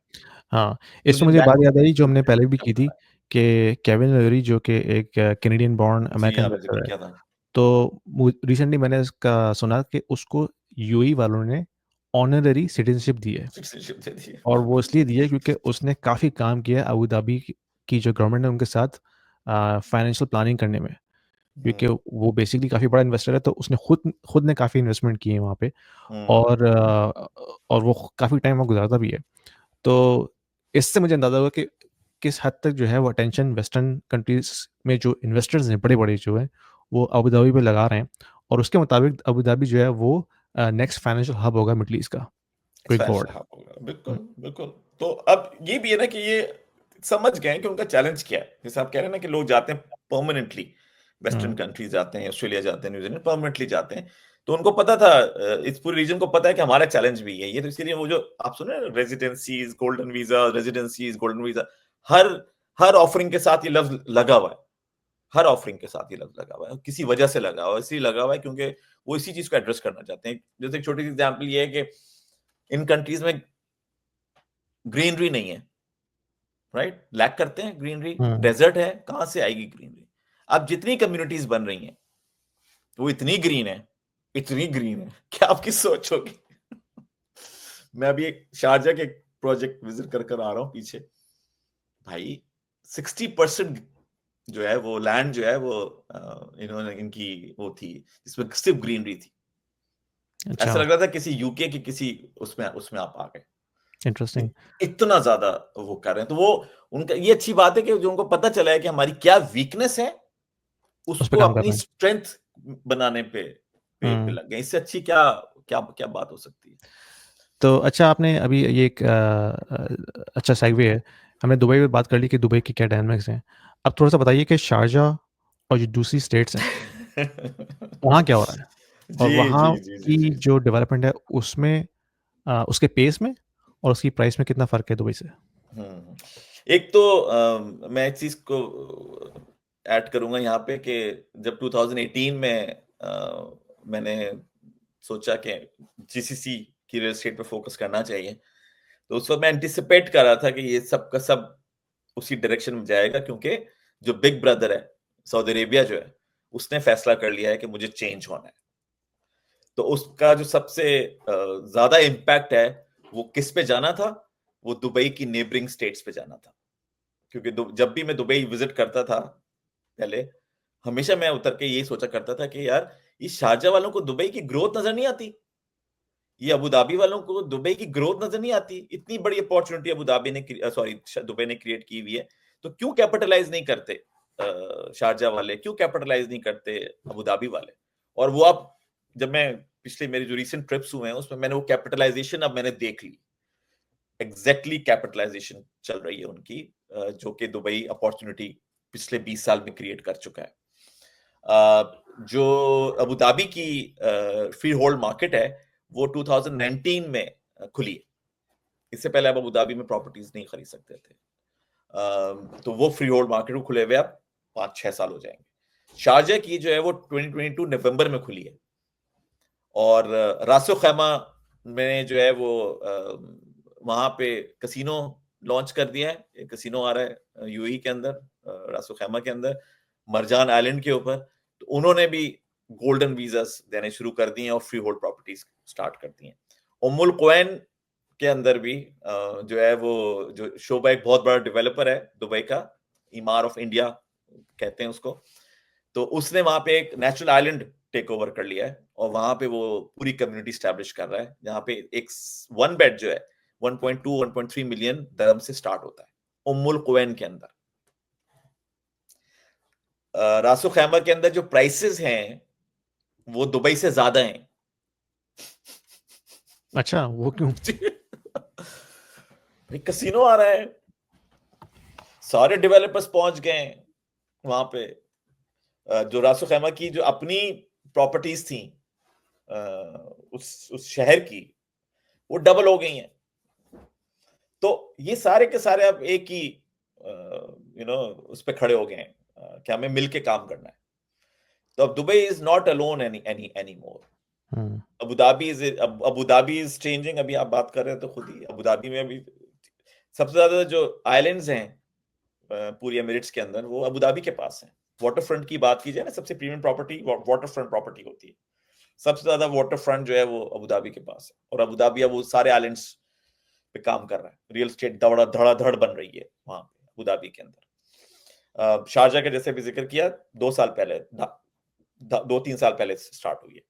हाँ, इसमें यूनियन मुझे बैंक बात याद आई जो हमने पहले भी क्या की कर थी रहा है। कि केविन लवरी जो कि एक कैनेडियन बॉर्न जी अमेरिकन हाँ, मैं जिक्र इन्वेस्टर है। किया था। तो रिसेंटली मैंने इसका सुना कि उसको यूएई वालों ने ऑनररी सिटीजनशिप दी है सिटीजनशिप दे दी है। और वो इसलिए दी है क्योंकि उसने काफ़ी काम किया है अबू धाबी की जो गवर्नमेंट है उनके साथ फाइनेंशियल प्लानिंग करने में, क्योंकि हम्म वो बेसिकली काफ़ी बड़ा इन्वेस्टर है तो उसने खुद खुद ने काफ़ी इन्वेस्टमेंट की है वहाँ पे हम्म और वो काफ़ी टाइम वहाँ गुजारता भी है। तो इससे मुझे अंदाज़ा हुआ कि किस हद तक जो है वो अटेंशन वेस्टर्न कंट्रीज़ में जो इन्वेस्टर्स हैं बड़े-बड़े जो हैं, वो अबू धाबी पे लगा रहे हैं और उसके मुताबिक अबू धाबी जो है वो नेक्स्ट फाइनेंशियल हब होगा मिडल ईस्ट का गोइंग एक्सपेंशन फॉरवर्ड। हब होगा, हुँ, बिल्कुल, बिल्कुल। तो अब ये भी है ना कि ये समझ गए हैं कि उनका चैलेंज क्या है। जैसे आप कह रहे हैं ना कि लोग जाते हैं परमानेंटली, वेस्टर्न हुँ, कंट्रीज़ जाते हैं, ऑस्ट्रेलिया जाते हैं, न्यूज़ीलैंड परमानेंटली जाते हैं। तो उनको पता था इस पूरे रीजन को पता है कि हमारा चैलेंज भी यही है। तो इसीलिए वो जो आप सुन रहे हैं रेजिडेंसीज़, गोल्डन वीज़ा, रेजिडेंसीज़, गोल्डन वीज़ा, हर हर ऑफरिंग के साथ ये लफ्ज़ लगा हुआ है। हर ऑफरिंग के साथ ये लफ्ज़ लगा हुआ है। किसी वजह से लगा हुआ है, इसलिए लगा हुआ है क्योंकि वो इसी चीज़ को एड्रेस करना चाहते हैं। जैसे एक छोटी-सी एग्ज़ाम्पल ये है कि इन कंट्रीज़ में ग्रीनरी नहीं है, राइट? लैक करते हैं ग्रीनरी, हुँ। डेज़र्ट है, कहाँ से आएगी ग्रीनरी? अब जितनी कम्युनिटीज़ बन रही हैं, वो इतनी ग्रीन है कि आपकी सोच होगी। मैं अभी एक शारजा के एक प्रोजेक्ट विज़िट कर आ रहा हूँ पीछे। भाई 60% जो है वो लैंड जो है वो इन्होंने इनकी वो थी, जिसमें सिर्फ़ ग्रीनरी थी। अच्छा, ऐसा लग रहा था किसी यूके की किसी उसमें उसमें आप आ गए। इंटरेस्टिंग। इतना ज़्यादा वो कर रहे हैं। तो वो उनका ये अच्छी बात है कि जो उनको पता चला है कि हमारी क्या वीकनेस है, उस पे उसको काम कर अपनी रहे हैं। स्ट्रेंथ बनाने पे हुँ। लग गए। इससे अच्छी क्या क्या क्या बात हो सकती है? तो अच्छा आपने अभी ये एक अच्छा सेगवे है। हमने दुबई में बात कर ली कि दुबई की क्या डायनामिक्स हैं। अब थोड़ा-सा बताइए कि शारजाह और जो दूसरी स्टेट्स हैं, वहाँ क्या हो रहा है? और जी, वहाँ जी, जी, जी, की जी। जो डेवलपमेंट है उसमें उसके पेस में और उसकी प्राइस में कितना फ़र्क है दुबई से? हुँ। एक तो मैं इस चीज़ को ऐड करूँगा यहाँ पे कि जब 2018 में मैंने सोचा कि जीसीसी की रियल एस्टेट पे फ़ोकस करना चाहिए, तो उस वक़्त मैं एंटीसिपेट कर रहा था कि ये सब का सब उसी डायरेक्शन में जाएगा क्योंकि जो बिग ब्रदर है, सऊदी अरेबिया जो है, उसने फैसला कर लिया है कि मुझे चेंज होना है। तो उसका जो सबसे ज़्यादा इम्पैक्ट है, वो किस पे जाना था? वो दुबई की नेबरिंग स्टेट्स पे जाना था। क्योंकि जब भी मैं दुबई विज़िट करता था पहले, हमेशा मैं उतर के यही सोचा करता था कि यार, ये शारजाह वालों को दुबई की ग्रोथ नज़र नहीं आती। ये अबू धाबी वालों को दुबई की ग्रोथ नज़र नहीं आती। इतनी बड़ी अपॉर्च्युनिटी अबू धाबी ने सॉरी दुबई ने क्रिएट की हुई है। तो क्यों कैपिटलाइज़ नहीं करते शारजाह वाले? क्यों कैपिटलाइज़ नहीं करते अबू धाबी वाले? और वो अब जब मैं पिछले मेरी जो रीसेंट ट्रिप्स हुए हैं, उसमें मैंने वो कैपिटलाइज़ेशन अब मैंने देख ली। एग्ज़ैक्टली कैपिटलाइज़ेशन चल रही है उनकी जो कि दुबई अपॉर्च्युनिटी पिछले 20 साल में क्रिएट कर चुका है। जो अबू धाबी की फ्री होल्ड मार्केट है, वो 2019 में खुली है। इससे पहले आप अबू धाबी में प्रॉपर्टीज़ नहीं खरीद सकते थे। तो वो फ्री होल्ड मार्केट को खुले हुए अब 5-6 साल हो जाएँगे। शारजाह की जो है वो 2022 नवंबर में खुली है और रास अल खैमा में जो है वो वहाँ पे कैसीनो लॉन्च कर दिया है। एक कैसीनो आ रहा है यूएई के अंदर रास अल खैमा के अंदर, मरजान आइलैंड के ऊपर। तो उन्होंने भी गोल्डन वीज़ास देने शुरू कर दिए हैं और फ्री होल्ड प्रॉपर्टीज़ स्टार्ट कर दी हैं। उम्मुल कुवैन के अंदर भी जो है वो जो शोबा एक बहुत बड़ा डेवलपर है दुबई का, ईमार ऑफ इंडिया कहते हैं उसको। तो उसने वहाँ पे एक नेचुरल आइलैंड टेक ओवर कर लिया है और वहाँ पे वो पूरी कम्युनिटी एस्टैब्लिश कर रहा है, जहाँ पे एक वन बेड जो है 1.2 1.3 मिलियन दिरहम से स्टार्ट होता है, उम्मुल कुवैन के अंदर। रासो खैमा के अंदर जो प्राइसेस हैं, वो दुबई से ज़्यादा हैं। अच्छा, वो क्यों? भाई कैसीनो आ रहा है, सारे डेवलपर्स पहुँच गए हैं वहाँ पे। जो रासो खैमा की जो अपनी प्रॉपर्टीज़ थी उस शहर की, वो डबल हो गई हैं। तो ये सारे के सारे अब एक ही उस पे खड़े हो गए हैं कि हमें मिल के काम करना है। तो अब Dubai is not alone anymore. Hmm, Abu Dhabi is changing. अभी आप बात कर रहे हैं तो खुद ही अबू धाबी में अभी सबसे ज़्यादा जो आइलैंड्स हैं पूरी एमिरेट्स के अंदर, वो अबू धाबी के पास हैं। वाटर फ्रंट की बात की जाए ना, सबसे premium property water front property होती है। सबसे ज़्यादा वाटर फ्रंट जो है वो अबू धाबी के पास है और अबू धाबी अब वो सारे आइलैंड्स पे काम कर रहा है। रियल एस्टेट धड़ाधड़ बन रही है वहाँ पे अबू धाबी के अंदर। शारजाह का जैसे भी ज़िक्र किया 2 साल पहले 2-3 साल पहले स्टार्ट हुई है।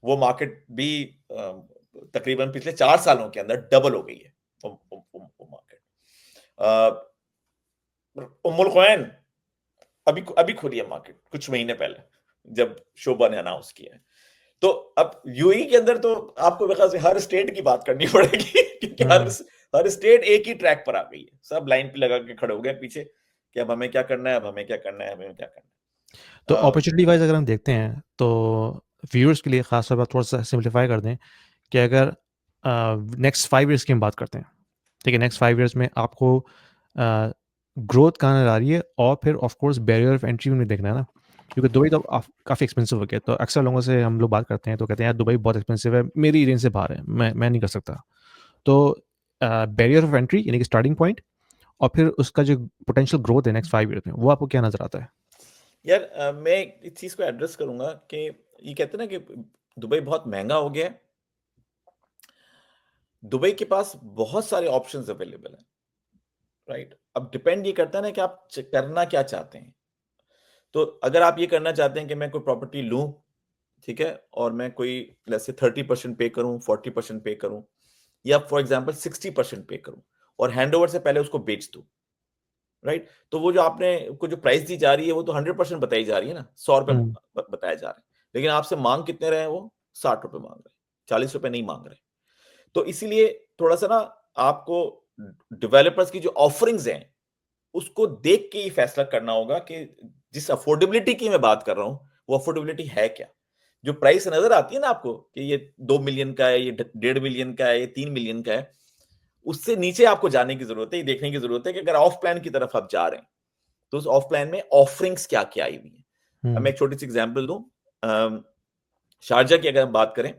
वो मार्केट भी तकरीबन पिछले 4 सालों के अंदर डबल हो गई है वो मार्केट। उम्मुल क़ुरैन अभी अभी खुली है मार्केट कुछ महीने पहले। जब शोभा ने अनाउंस किया है। तो अब यूएई के अंदर तो आपको मेरे ख्याल से हर स्टेट की बात करनी पड़ेगी क्योंकि हर स्टेट एक ही ट्रैक पर आ गई है, सब लाइन पे लगा के खड़े हो गए पीछे कि अब हमें क्या करना है, अब हमें क्या करना है, हमें क्या करना तो है। अपॉर्चुनिटी वाइज अगर हम देखते हैं तो व्यूअर्स के लिए खास तौर पर थोड़ा सा सिंप्लीफाई कर दें कि अगर नेक्स्ट 5 ईयर्स की हम बात करते हैं, ठीक है, नेक्स्ट 5 ईयर्स में आपको ग्रोथ कहाँ नजर आ रही है, और फिर of course barrier of entry में देखना है ना, क्योंकि दुबई तो काफ़ी एक्सपेंसिव हो गया। तो अक्सर लोगों से हम लोग बात करते हैं तो कहते हैं यार दुबई बहुत एक्सपेंसिव है, मेरी रेंज से बाहर है, मैं नहीं कर सकता। तो बैरियर ऑफ एंट्री यानी कि स्टार्टिंग पॉइंट, और फिर उसका जो पोटेंशियल ग्रोथ है नेक्स्ट 5 ईयर्स में, वो आपको क्या नजर आता है? यार मैं इस चीज को एड्रेस करूंगा कि ये कहते हैं ना कि दुबई बहुत महंगा हो गया है। दुबई के पास बहुत सारे ऑप्शंस अवेलेबल हैं, राइट? अब डिपेंड ये करता है ना कि आप करना क्या चाहते हैं। तो अगर आप ये करना चाहते हैं कि मैं कोई प्रॉपर्टी लूं, ठीक है, और मैं कोई लेट्स से 30% पे करूं, 40% पे करूं, या फॉर एग्जांपल 60% पे करूं और हैंडओवर से पहले उसको बेच दूं, राइट? तो वो जो आपने को जो प्राइस दी जा रही है वो तो 100% बताई जा रही है ना, 100 रुपए हम्म। बताया जा रहा है, लेकिन आपसे मांग कितने रहे हैं? वो 60 रुपए मांग रहे हैं, 40 रुपए नहीं मांग रहे। तो इसीलिए थोड़ा सा ना आपको डेवलपर्स की जो ऑफरिंग्स हैं उसको देख के ही फैसला करना होगा कि जिस अफोर्डेबिलिटी की मैं बात कर रहा हूं वो अफोर्डेबिलिटी है क्या। जो प्राइस नजर आती है ना आपको कि ये 2 मिलियन का है, ये 1.5 मिलियन का है, ये 3 मिलियन का है, उससे नीचे आपको जाने की जरूरत है। ये देखने की जरूरत है कि अगर ऑफ प्लान की तरफ आप जा रहे हैं तो उस ऑफ प्लान में ऑफरिंग्स क्या क्या आई हुई है। अब मैं हम्म। एक छोटी सी एग्जांपल दूं, शारजा की अगर हम बात करें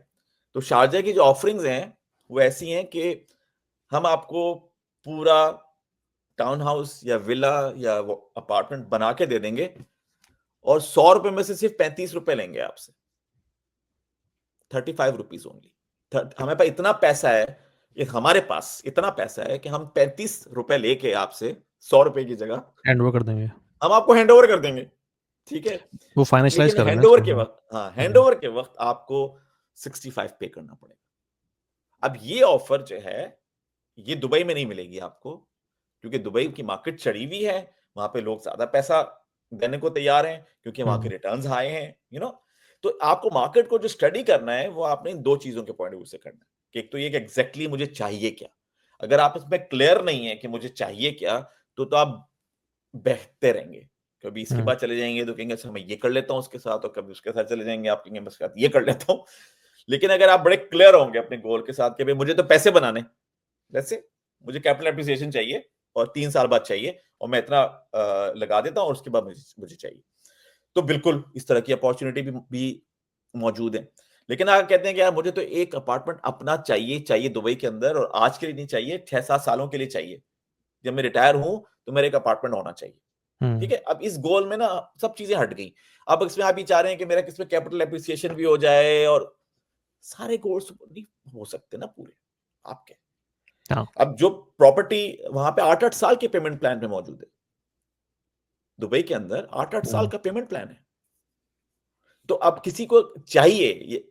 तो शारजा की जो ऑफरिंग्स हैं वो ऐसी हैं कि हम आपको पूरा टाउन हाउस या विला या अपार्टमेंट बना के दे देंगे और 100 रुपए में से सिर्फ 35 रुपए लेंगे आपसे, 35 रुपीज ओनली। हमें पास इतना पैसा है, ये हमारे पास इतना पैसा है कि हम 35 रुपए लेके आपसे 100 रुपए की जगह हैंड ओवर कर देंगे। हम आपको हैंड ओवर कर देंगे, ठीक है। वो फाइनेंशियलाइज लेकिन कर रहे हैं ना हैंड ओवर इसको। के हाँ। वक्त, हाँ, हैंड हम्म। ओवर के वक्त आपको 65 पे करना पड़ेगा। अब ये ऑफर जो है ये दुबई में नहीं मिलेगी आपको, क्योंकि दुबई की मार्केट चढ़ी हुई है, वहां पे लोग ज्यादा पैसा देने को तैयार हैं क्योंकि वहां के हम्म। रिटर्न्स हाई हैं, तो आपको मार्केट को जो स्टडी करना है वो आपने इन दो चीजों के पॉइंट ऑफ व्यू से करना है कि एक तो ये कि एग्जैक्टली मुझे चाहिए क्या। अगर आप इसमें क्लियर नहीं है कि मुझे चाहिए क्या, तो आप बहते रहेंगे। कभी इसके हम्म। बाद चले जाएंगे तो कहेंगे अच्छा मैं ये कर लेता हूँ उसके साथ, और कभी उसके साथ चले जाएंगे आप कहेंगे मैं उसके साथ ये कर लेता हूँ। लेकिन अगर आप बड़े क्लियर होंगे अपने गोल के साथ कि भाई मुझे तो पैसे बनाने, जैसे मुझे कैपिटल एप्रिसिएशन चाहिए और 3 साल बाद चाहिए और मैं इतना लगा देता हूं और उसके बाद मुझे चाहिए, तो बिल्कुल इस तरह की अपॉर्चुनिटी भी मौजूद है। लेकिन आप कहते हैं कि यार मुझे तो एक अपार्टमेंट अपना चाहिए चाहिए दुबई के अंदर, और आज के लिए नहीं चाहिए, 6-7 सालों के लिए चाहिए, जब मैं रिटायर हूं तो मेरा एक अपार्टमेंट होना चाहिए, ठीक हम्म। है। अब इस गोल में ना सब चीजें हट गई। अब इसमें आप ये चाह रहे हैं कि मेरा किसमें कैपिटल एप्रिसिएशन भी हो जाए, और सारे गोल्स नहीं हो सकते ना पूरे आपके। हाँ। अब जो प्रॉपर्टी वहां पे 8-8 साल के पेमेंट प्लान पे मौजूद है, दुबई के अंदर 8-8 साल हम्म। का पेमेंट प्लान है। तो अब किसी को चाहिए ये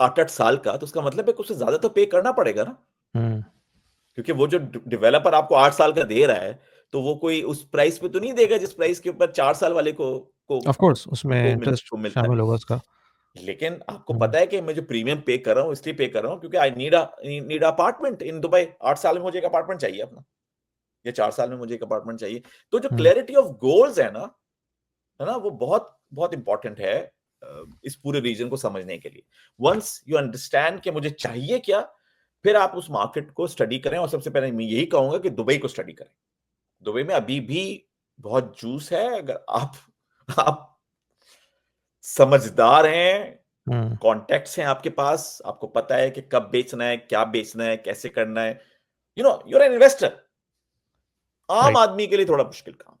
8-8 साल का, तो उसका मतलब है कि उसे ज्यादा तो पे करना पड़ेगा ना, हम्म। क्योंकि वो जो डेवलपर आपको 8 साल का दे रहा है तो वो कोई उस प्राइस पे तो नहीं देगा जिस प्राइस के ऊपर 4 साल वाले को ऑफ कोर्स उसमें को, मिल, इंटरेस्ट को मिलता शामिल है। होगा उसका। लेकिन आपको हम्म। पता है कि मैं जो प्रीमियम पे कर रहा हूँ इसलिए पे कर रहा हूँ क्योंकि I need apartment in Dubai. 8 साल में मुझे एक अपार्टमेंट चाहिए अपना, या 4 साल में मुझे एक अपार्टमेंट चाहिए। तो जो हम्म। क्लैरिटी ऑफ गोल्स है ना, वो बहुत बहुत इंपॉर्टेंट है इस पूरे रीजन को समझने के लिए। वंस यू अंडरस्टैंड कि मुझे चाहिए क्या, फिर आप उस मार्केट को स्टडी करें, और सबसे पहले मैं यही कहूंगा कि दुबई को स्टडी करें। दुबई में अभी भी बहुत जूस है, अगर आप समझदार हैं, हम्म। कॉन्टेक्ट्स हैं आपके पास, आपको पता है कि कब बेचना है, क्या बेचना है, कैसे करना है, यूर एन इन्वेस्टर। आम राइट। आदमी के लिए थोड़ा मुश्किल काम।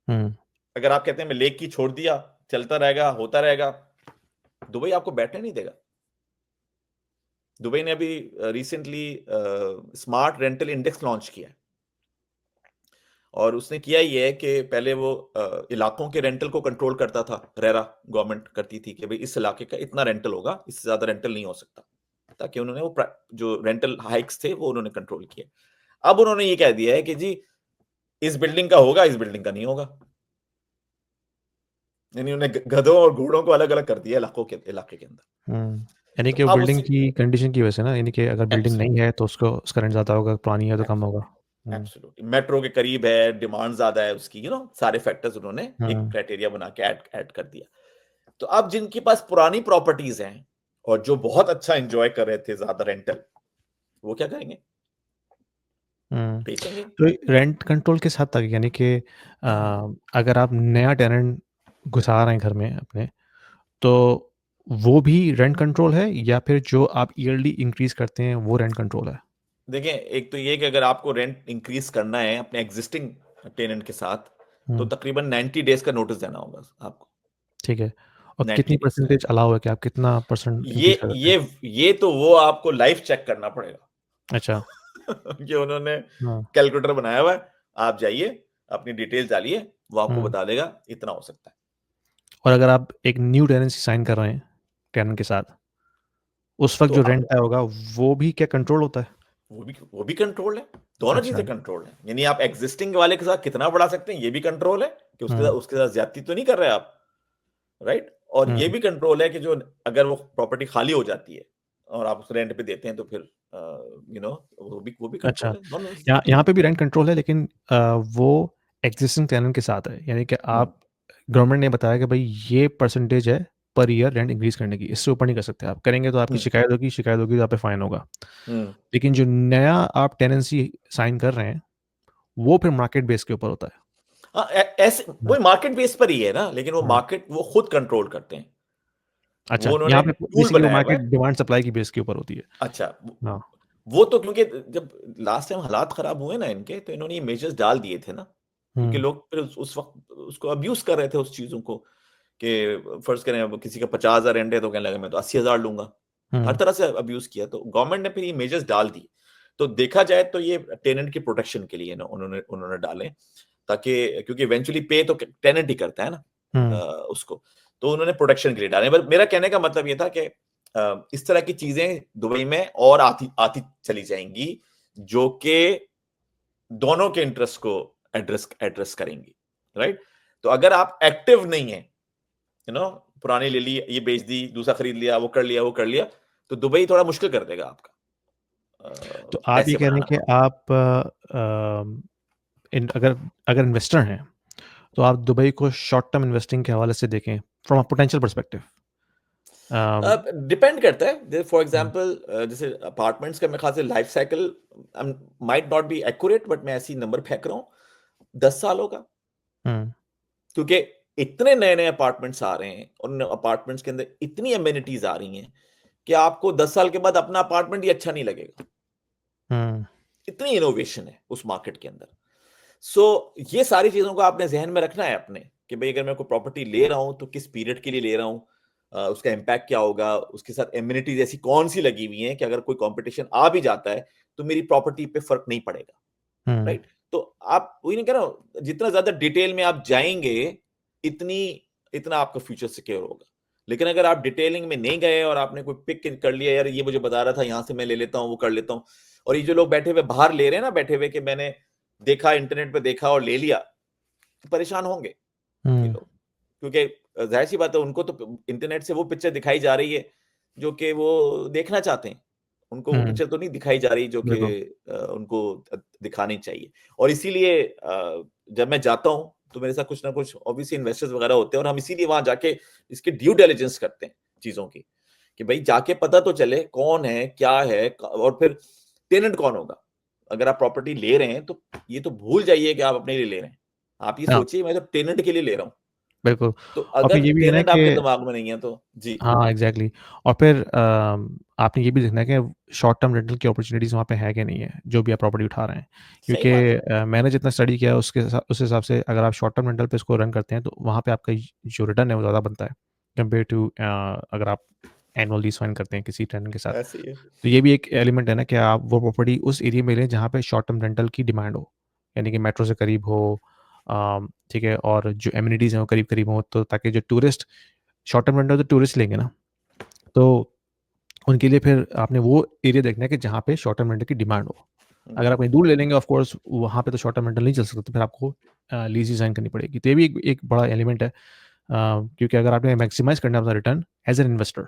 हम्म। अगर आप कहते हैं मैं लेक की छोड़ दिया, चलता रहेगा, होता रहेगा, दुबई आपको बैठने नहीं देगा। दुबई ने अभी recently smart rental index launch किया है, और उसने किया ये है कि पहले वो इलाकों के रेंटल को कंट्रोल करता था। रेरा गवर्नमेंट करती थी कि भाई इस इलाके का इतना रेंटल होगा, इससे ज्यादा रेंटल नहीं हो सकता, ताकि उन्होंने वो जो रेंटल हाइक्स थे वो उन्होंने कंट्रोल किए। अब उन्होंने ये कह दिया है कि जी इस बिल्डिंग का होगा, इस बिल्डिंग का नहीं होगा। यानी उन्हें गधों और घोड़ों को अलग-अलग कर दिया इलाके के अंदर। यानी तो कि वो अब बिल्डिंग उसी की कंडीशन की वजह से ना, यानी कि अगर बिल्डिंग नहीं एब्सोल्युटली, है तो उसका रेंट ज़्यादा होगा, पुरानी है तो कम होगा। एब्सोल्युटली, हुँ, एब्सोल्युटली। मेट्रो के करीब है, डिमांड ज़्यादा है उसकी, सारे फैक्टर्स उन्होंने एक हुँ, क्राइटेरिया बना के ऐड ऐड कर दिया। तो अब जिनके पास पुरानी प्रॉपर्टीज़ हैं और जो बहुत अच्छा एन्जॉय कर रहे थे ज़्यादा रेंटल, वो क्या करेंगे? हुँ। बेचेंगे। तो रेंट कंट्रोल किस हद तक, यानी कि अगर आप नया टेनेंट घुसा रहे हैं घर में अपने, तो वो भी रेंट कंट्रोल है या फिर जो आप ईयरली इंक्रीज़ करते हैं वो रेंट कंट्रोल है? देखिए, एक तो ये कि अगर आपको रेंट इंक्रीज़ करना है अपने एक्जिस्टिंग टेनेंट के साथ, तो हुँ, तकरीबन 90 डेज़ का नोटिस देना होगा आपको, ठीक है। और 90 कितनी डेज़ का। परसेंटेज अलाउ है कि आप कितना परसेंट ये इंक्रीज़ कर सकते ये हैं? ये तो वो आपको लाइव चेक करना पड़ेगा। अच्छा, ये उन्होंने हाँ। कैलकुलेटर बनाया हुआ है, आप जाइए, अपनी डिटेल्स डालिए, वो आपको हुँ। बता देगा, इतना हो सकता है। और अगर आप एक न्यू टेनेंसी साइन कर रहे हैं, टेनेंट के साथ, उस वक़्त तो जो आप रेंट तय होगा, वो भी क्या कंट्रोल होता है? वो भी कंट्रोल है, दोनों अच्छा। चीज़ें कंट्रोल हैं। यानी आप एक्जिस्टिंग वाले के साथ कितना बढ़ा सकते हैं, ये भी कंट्रोल है कि उसके साथ हुँ, उसके साथ ज़्यादती तो नहीं कर रहे आप, राइट? और ये हुँ। भी कंट्रोल है कि जो अगर वो प्रॉपर्टी खाली हो जाती है और आप उसे रेंट पे देते हैं, तो फिर वो भी अच्छा, कंट्रोल है, दोनों यहाँ चीज़ें। यहाँ पे भी रेंट कंट्रोल है, लेकिन वो एक्जिस्टिंग टेनेंट के साथ है। यानी कि हुँ, आप, गवर्नमेंट ने बताया कि भई ये परसेंटेज है पर ईयर रेंट इंक्रीज़ करने की, इससे ऊपर नहीं कर सकते आप। करेंगे तो आपकी हुँ, शिकायत होगी तो आप पे फाइन होगा। हुँ। लेकिन जो नया आप टेनेंसी साइन कर रहे हैं, वो फिर मार्केट बेस के ऊपर होता है। हाँ, ऐसे हुँ, वही मार्केट बेस पर ही है ना, लेकिन वो हुँ। मार्केट वो खुद कंट्रोल करते हैं। अच्छा, वो उन्होंने यहाँ पे टूल बेसिकली वो बनाया हुआ मार्केट है। डिमांड सप्लाई की बेस के ऊपर होती है। अच्छा, हाँ। वो तो क्योंकि जब लास्ट टाइम हालात खराब हुए ना इनके, तो इन्होंने ये मेजर्स डाल दिए थे ना, क्योंकि हुँ, लोग फिर उस वक़्त उसको अब्यूज़ कर रहे थे उस चीज़ों को, कि फ़र्ज़ करें अब किसी का 50,000 रेंट है तो कहने लगा मैं तो 80,000 लूँगा। हर हुँ, तरह से अब्यूज़ किया, तो गवर्नमेंट ने फिर ये मेजर्स डाल दिए। तो देखा जाए तो ये टेनेंट की प्रोटेक्शन के लिए ना उन्होंने उन्होंने डाले, ताकि क्योंकि इवेंचुअली पे तो टेनेंट ही करता है ना हुँ, उसको। तो उन्होंने प्रोटेक्शन के लिए डाले। पर मेरा कहने का मतलब ये था कि इस तरह की चीज़ें दुबई में और आती आती चली जाएँगी, जो कि दोनों के इंटरेस्ट को एड्रेस एड्रेस करेंगी, राइट? तो अगर आप एक्टिव नहीं हैं, पुरानी ले ली, ये बेच दी, दूसरा खरीद लिया, वो कर लिया, तो दुबई थोड़ा मुश्किल कर देगा आपका तो आप ये पैसे कह रहे हैं बनाना कि वहाँ। आप अगर अगर इन्वेस्टर हैं, तो आप दुबई को शॉर्ट टर्म इन्वेस्टिंग के हवाले से देखें, from a potential perspective. Um, depend करता है, जैसे फॉर हुँ, एग्जांपल जैसे अपार्टमेंट्स का मेरे ख्याल से life cycle might not be accurate, but मैं ऐसे ही नंबर फेंक रहा हूँ, 10 सालों का। हुँ, क्योंकि इतने नए-नए अपार्टमेंट्स आ रहे हैं, उन अपार्टमेंट्स के अंदर इतनी अमेनिटीज़ आ रही हैं, कि आपको 10 साल के बाद अपना अपार्टमेंट ही अच्छा नहीं लगेगा। हुँ, इतनी इनोवेशन है उस मार्केट के अंदर। सो ये सारी चीज़ों को आपने ज़हन में रखना है अपने, कि भई अगर मैं कोई प्रॉपर्टी ले रहा हूँ, तो किस पीरियड के लिए ले रहा हूँ, उसका इम्पैक्ट क्या होगा, उसके साथ एमेनिटीज़ ऐसी कौन-सी लगी हुई हैं कि अगर कोई कॉम्पिटिशन आ भी जाता है, तो मेरी प्रॉपर्टी पे फ़र्क नहीं पड़ेगा, हुँ, राइट? तो आप वही नहीं कह रहा हूँ, जितना ज़्यादा डिटेल में आप जाएँगे, इतनी इतना आपका फ्यूचर सिक्योर होगा। लेकिन अगर आप डिटेलिंग में नहीं गए और आपने कोई पिक कर लिया, यार ये मुझे बता रहा था, यहाँ से मैं ले लेता हूँ, वो कर लेता हूँ, और ये जो लोग बैठे हुए बाहर ले रहे हैं ना, बैठे हुए कि मैंने देखा, इंटरनेट पे देखा और ले लिया, परेशान होंगे ये हुँ, लोग। क्योंकि ज़ाहिर-सी बात है, उनको तो इंटरनेट से वो पिक्चर दिखाई जा रही है, जो कि वो देखना चाहते हैं। उनको वो हुँ, पिक्चर तो नहीं दिखाई जा रही जो कि बिल्कुल। उनको दिखानी चाहिए। और इसीलिए जब मैं जाता हूँ, तो मेरे साथ कुछ ना कुछ ऑब्वियसली इन्वेस्टर्स वगैरह होते हैं, और हम इसीलिए वहाँ जाके इसकी ड्यू डिलिजेंस करते हैं चीज़ों की, कि भई जाके पता तो चले कौन है, क्या है, क और फिर टेनेंट कौन होगा। अगर आप प्रॉपर्टी ले रहे हैं, तो ये तो भूल जाइए कि आप अपने लिए ले रहे हैं। आप ये हाँ, सोचिए मैं तो टेनेंट के लिए ले रहा हूँ। बिल्कुल। तो और अगर फिर ये भी है ना टेनेंट कि, आपके दिमाग में नहीं है तो जी। हाँ, एग्ज़ैक्टली। और फिर आपने ये भी देखना है कि शॉर्ट टर्म रेंटल की अपॉर्च्युनिटीज़ वहाँ पे है कि नहीं है, जो भी आप प्रॉपर्टी उठा रहे हैं। सही क्योंकि बात है। मैंने जितना स्टडी किया है उस हिसाब से अगर आप शॉर्ट टर्म रेंटल पे इसको रन करते हैं, तो वहाँ पे आपका जो रिटर्न है वो ज़्यादा बनता है, कंपेयर टू अगर आप एनुअल लीज़ साइन करते हैं किसी टेनेंट के साथ। ऐसे ही है। तो ये भी एक एलिमेंट है ना कि आप वो प्रॉपर्टी उस एरिया में लें जहाँ पे शॉर्ट टर्म रेंटल की डिमांड हो। यानी कि मेट्रो से करीब हो, ठीक है, और जो एमिनिटीज़ हैं वो करीब-करीब हों, तो ताकि जो टूरिस्ट, शॉर्ट टर्म रेंटल तो टूरिस्ट लेंगे ना, तो उनके लिए फिर आपने वो एरिया देखना है कि जहाँ पे शॉर्ट टर्म रेंटल की डिमांड हो। हुँ, अगर आप कहीं दूर ले लेंगे, ऑफ कोर्स वहाँ पे तो शॉर्ट टर्म रेंटल नहीं चल सकता, तो फिर आपको लीज़ ही साइन करनी पड़ेगी। तो ये भी एक एक बड़ा एलिमेंट है क्योंकि अगर आपने मैक्सिमाइज़ करना है अपना रिटर्न एज़ एन इन्वेस्टर,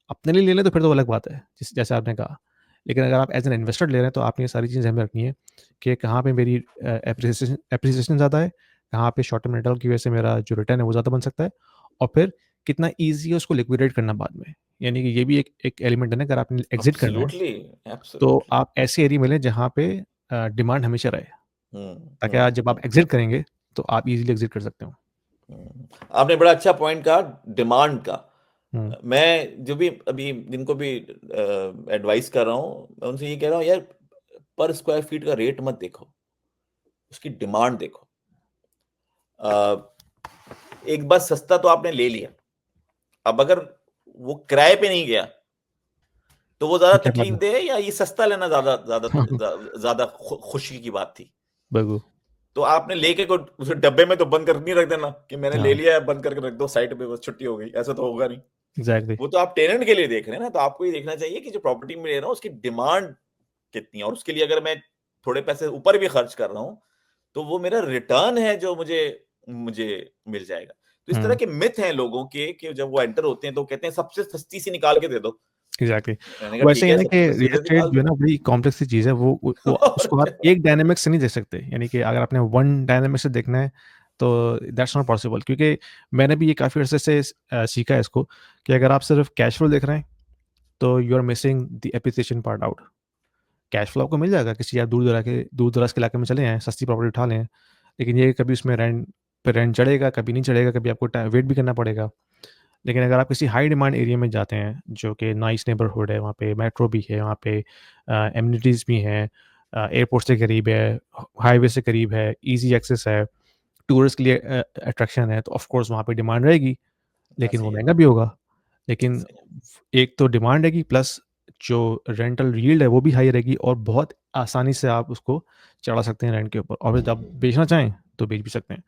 अपने लिए ले लें तो फिर तो अलग बात है, जैसे आपने कहा। लेकिन अगर आप एज़ एन इन्वेस्टर ले रहे हैं तो आपने ये सारी चीज़ें ध्यान में रखनी है कि कहाँ पे मेरी एप्रिसिएशन ज़्यादा है, कहाँ पे शॉर्ट टर्म रेंटल की वजह से मेरा जो रिटर्न है वो ज़्यादा बन सकता है, और फिर कितना ईज़ी है उसको लिक्विडेट करना बाद में। यानी कि ये भी एक एक एलिमेंट है ना, अगर आपने एग्ज़िट करना है, एब्सोल्युटली, तो एब्सोल्युटली। आप ऐसे एरिया में लें जहाँ पे डिमांड हमेशा रहे, ताकि आज जब आप हुँ। एग्ज़िट करेंगे, तो आप ईज़िली एग्ज़िट कर सकते हो। आपने बड़ा अच्छा पॉइंट कहा डिमांड का। हुँ, मैं जो भी अभी जिनको भी एडवाइस कर रहा हूँ, मैं उनसे ये कह रहा हूँ यार पर स्क्वायर फीट का रेट मत देखो, उसकी डिमांड देखो। अ, एक बार सस्ता तो आपने ले लिया, अब अगर वो किराए पे नहीं गया, तो वो ज़्यादा क्या फ़ायदा? तकलीफ़देह है या ये सस्ता लेना ज़्यादा ज़्यादा ज़्यादा खुशी की बात थी? बिल्कुल, तो आपने लेके को उसे डब्बे में तो बंद करके नहीं रख देना कि मैंने ले हाँ, लिया है, बंद करके रख दो साइड पे, बस छुट्टी हो गई, ऐसा तो होगा नहीं। एग्ज़ैक्टली। वो तो आप टेनेंट के लिए देख रहे हैं ना, तो आपको ये देखना चाहिए कि जो प्रॉपर्टी में ले रहा हूँ उसकी डिमांड कितनी है और उसके लिए अगर मैं थोड़े पैसे ऊपर भी खर्च कर रहा हूँ, तो वो मेरा रिटर्न है जो मुझे मुझे मिल जाएगा। तो इस तरह हुँ। के मिथ हैं लोगों के कि जब वो एंटर होते हैं तो कहते हैं सबसे सस्ती सी निकाल के दे दो। एग्ज़ैक्टली। मैंने कहा वैसे ठीक ही है है, ना कि सबसे सस्ती रियल दे एस्टेट निकाल जो है दो। ना बड़ी कॉम्प्लेक्स सी चीज़ है, वो और उसको आप क्या। एक डायनामिक से नहीं देख सकते। यानी कि अगर आपने वन डायनामिक से देखना है, तो दैट्स नॉट पॉसिबल, क्योंकि मैंने भी ये काफ़ी अरसे से सीखा है इसको, कि अगर आप सिर्फ़ कैश फ्लो देख रहे हैं, तो you are missing the appreciation part out. Cash flow आपको मिल जाएगा, किसी आप दूर-दराज़ के इलाके में चले जाएँ, सस्ती प्रॉपर्टी उठा लें, लेकिन ये कभी उसमें रेंट चढ़ेगा, कभी नहीं चढ़ेगा, कभी आपको वेट भी करना पड़ेगा। लेकिन अगर आप किसी हाई डिमांड एरिया में जाते हैं, जो कि नाइस नेबरहुड है, वहाँ पे मेट्रो भी है, वहाँ पे एमिनिटीज़ भी हैं, एयरपोर्ट से करीब है, हाईवे से करीब है, ईज़ी एक्सेस है, टूरिस्ट के लिए अट्रैक्शन है, तो ऑफ़ कोर्स वहाँ पे डिमांड रहेगी, हाँ, लेकिन वो सही है, महँगा भी होगा। लेकिन सही है। एक तो डिमांड रहेगी, प्लस जो रेंटल यील्ड है वो भी हाई रहेगी, और बहुत आसानी से आप उसको चढ़ा सकते हैं रेंट के ऊपर, और फिर जब बेचना चाहें, तो बेच भी सकते हैं।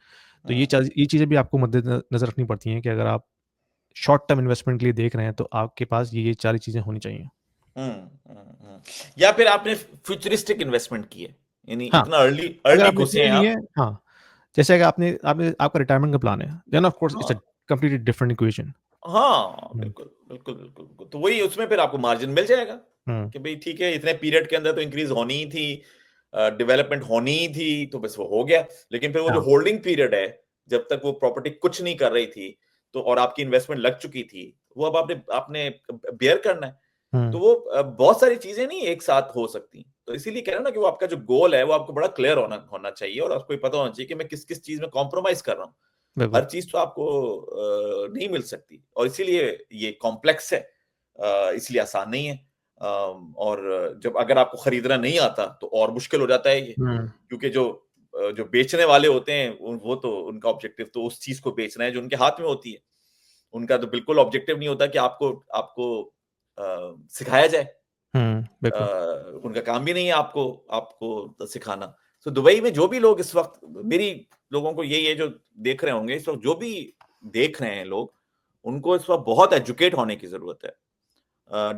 तो हाँ। ये चीज़ें भी आपको नज़र रखनी पड़ती हैं कि अगर आप शॉर्ट टर्म इन्वेस्टमेंट के लिए देख रहे हैं, तो आपके पास ये सारी चीज़ें होनी चाहिए। हुँ। या फिर आपने फ्यूचरिस्टिक इन्वेस्टमेंट की है, यानी हाँ, इतना अर्ली अगर अर्ली आपने घुसे इसलिए हैं ली है, आप। हाँ, जैसे अगर आपने आपने आपका रिटायरमेंट का प्लान है, then of course it's a हाँ, कंप्लीटली डिफरेंट इक्वेशन। हाँ, हुँ, बिल्कुल। तो वही उसमें फिर आपको मार्जिन मिल जाएगा हुँ, कि भई ठीक है, इतने पीरियड के अंदर तो इंक्रीज़ होनी ही थी, डेवलपमेंट होनी ही थी, तो बस वो हो गया। लेकिन फिर वो जो हाँ, होल्डिंग पीरियड है, जब तक वो प्रॉपर्टी कुछ नहीं कर रही थी, तो और आपकी इन्वेस्टमेंट लग चुकी थी, वो अब आपने आपने बेयर करना है। हुँ, तो वो बहुत सारी चीज़ें नहीं एक साथ हो सकती। तो इसीलिए कह रहा हूँ ना कि वो आपका जो गोल है, वो आपको बड़ा क्लियर होना होना चाहिए और आपको ये पता होना चाहिए कि मैं किस-किस चीज़ में कॉम्प्रोमाइज़ कर रहा हूँ। बिल्कुल। हर चीज़ तो आपको नहीं मिल सकती और इसीलिए ये कॉम्प्लेक्स है। इसलिए आसान नहीं है। और जब अगर आपको खरीदना नहीं आता, तो और मुश्किल हो जाता है ये। हुँ, क्योंकि जो बेचने वाले होते हैं, वो तो उनका ऑब्जेक्टिव तो उस चीज़ को बेचना है जो उनके हाथ में होती है। उनका तो बिल्कुल ऑब्जेक्टिव नहीं होता कि आपको आपको सिखाया जाए। बिल्कुल। उनका काम भी नहीं है आपको आपको सिखाना। तो दुबई में जो भी लोग इस वक़्त मेरी लोगों को यही है जो देख रहे होंगे, इस वक़्त जो भी देख रहे हैं लोग, उनको इस वक़्त बहुत एजुकेट होने की ज़रूरत है।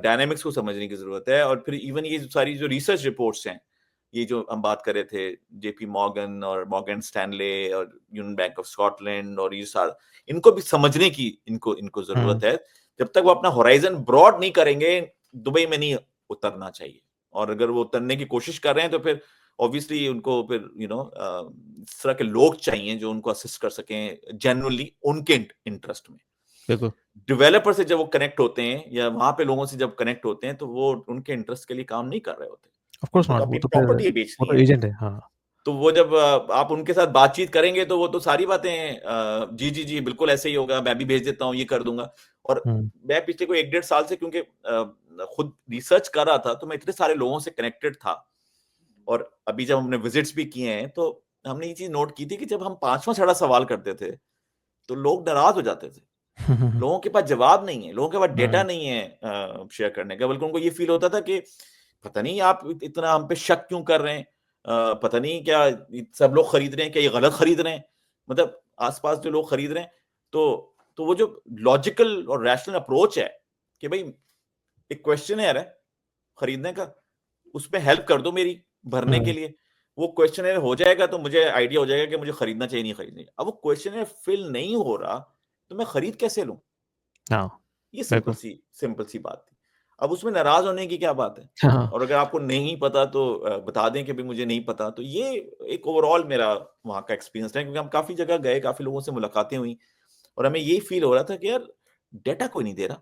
डायनामिक्स को समझने की ज़रूरत है और फिर इवन ये सारी जो रिसर्च रिपोर्ट्स हैं, ये जो हम बात कर रहे थे, जेपी मॉर्गन और मॉर्गन स्टैनले और यूनियन बैंक ऑफ स्कॉटलैंड और ये सारा, इनको भी समझने की इनको इनको हुँ, ज़रूरत है। जब तक वो अपना होराइज़न ब्रॉड नहीं करेंगे, दुबई में नहीं उतरना चाहिए और अगर वो उतरने की कोशिश कर रहे हैं, तो फिर ऑब्वियसली उनको फिर इस तरह के लोग चाहिए जो उनको असिस्ट कर सकें जेन्युइनली उनके इंटरेस्ट में। बिल्कुल। डेवलपर से जब वो कनेक्ट होते हैं या वहाँ पे लोगों से जब कनेक्ट होते हैं, तो वो उनके इंटरेस्ट के लिए काम नहीं कर रहे होते। ऑफ़ कोर्स उनको तो नॉट, अपनी प्रॉपर्टी वो बेचनी तो है। एजेंट है। हाँ। तो वो जब आप उनके साथ बातचीत करेंगे तो वो तो सारी बातें जी, बिल्कुल ऐसे ही होगा, मैं भी भेज देता हूँ, ये कर दूँगा। और हुँ, मैं पिछले कोई 1 डेढ़ साल से क्योंकि खुद रिसर्च कर रहा था, तो मैं इतने सारे लोगों से कनेक्टेड था और अभी जब हमने विज़िट्स भी किए हैं, तो हमने ये चीज़ नोट की थी कि जब हम 5वाँ 6वाँ सवाल करते थे, तो लोग नाराज़ हो जाते थे। लोगों के पास जवाब नहीं है, लोगों के पास डेटा हुँ, नहीं है शेयर करने का, बल्कि उनको ये फ़ील होता था कि पता नहीं आप इतना हम पे शक क्यों कर रहे हैं? पता नहीं क्या सब लोग खरीद रहे हैं, क्या ये गलत खरीद रहे हैं? मतलब आस-पास जो लोग खरीद रहे हैं, तो वो जो लॉजिकल और रैशनल अप्रोच है कि भई एक क्वेश्चनेयर है खरीदने का, उसमें हेल्प कर दो मेरी भरने के हुँ, लिए। वो क्वेश्चनेयर हो जाएगा तो मुझे आइडिया हो जाएगा कि मुझे खरीदना चाहिए, नहीं खरीदना चाहिए। अब वो क्वेश्चनेयर फिल नहीं हो रहा, तो मैं खरीद कैसे लूं? हाँ, ये बिल्कुल। सिंपल सी बात थी। अब उसमें नाराज होने की क्या बात है? हाँ, और अगर आपको नहीं पता तो बता दें कि भाई मुझे नहीं पता। तो ये एक ओवरऑल मेरा वहाँ का एक्सपीरियंस रहा, क्योंकि हम काफ़ी जगह गए, काफ़ी लोगों से मुलाकातें हुई और हमें यही फ़ील हो रहा था कि यार डेटा कोई नहीं दे रहा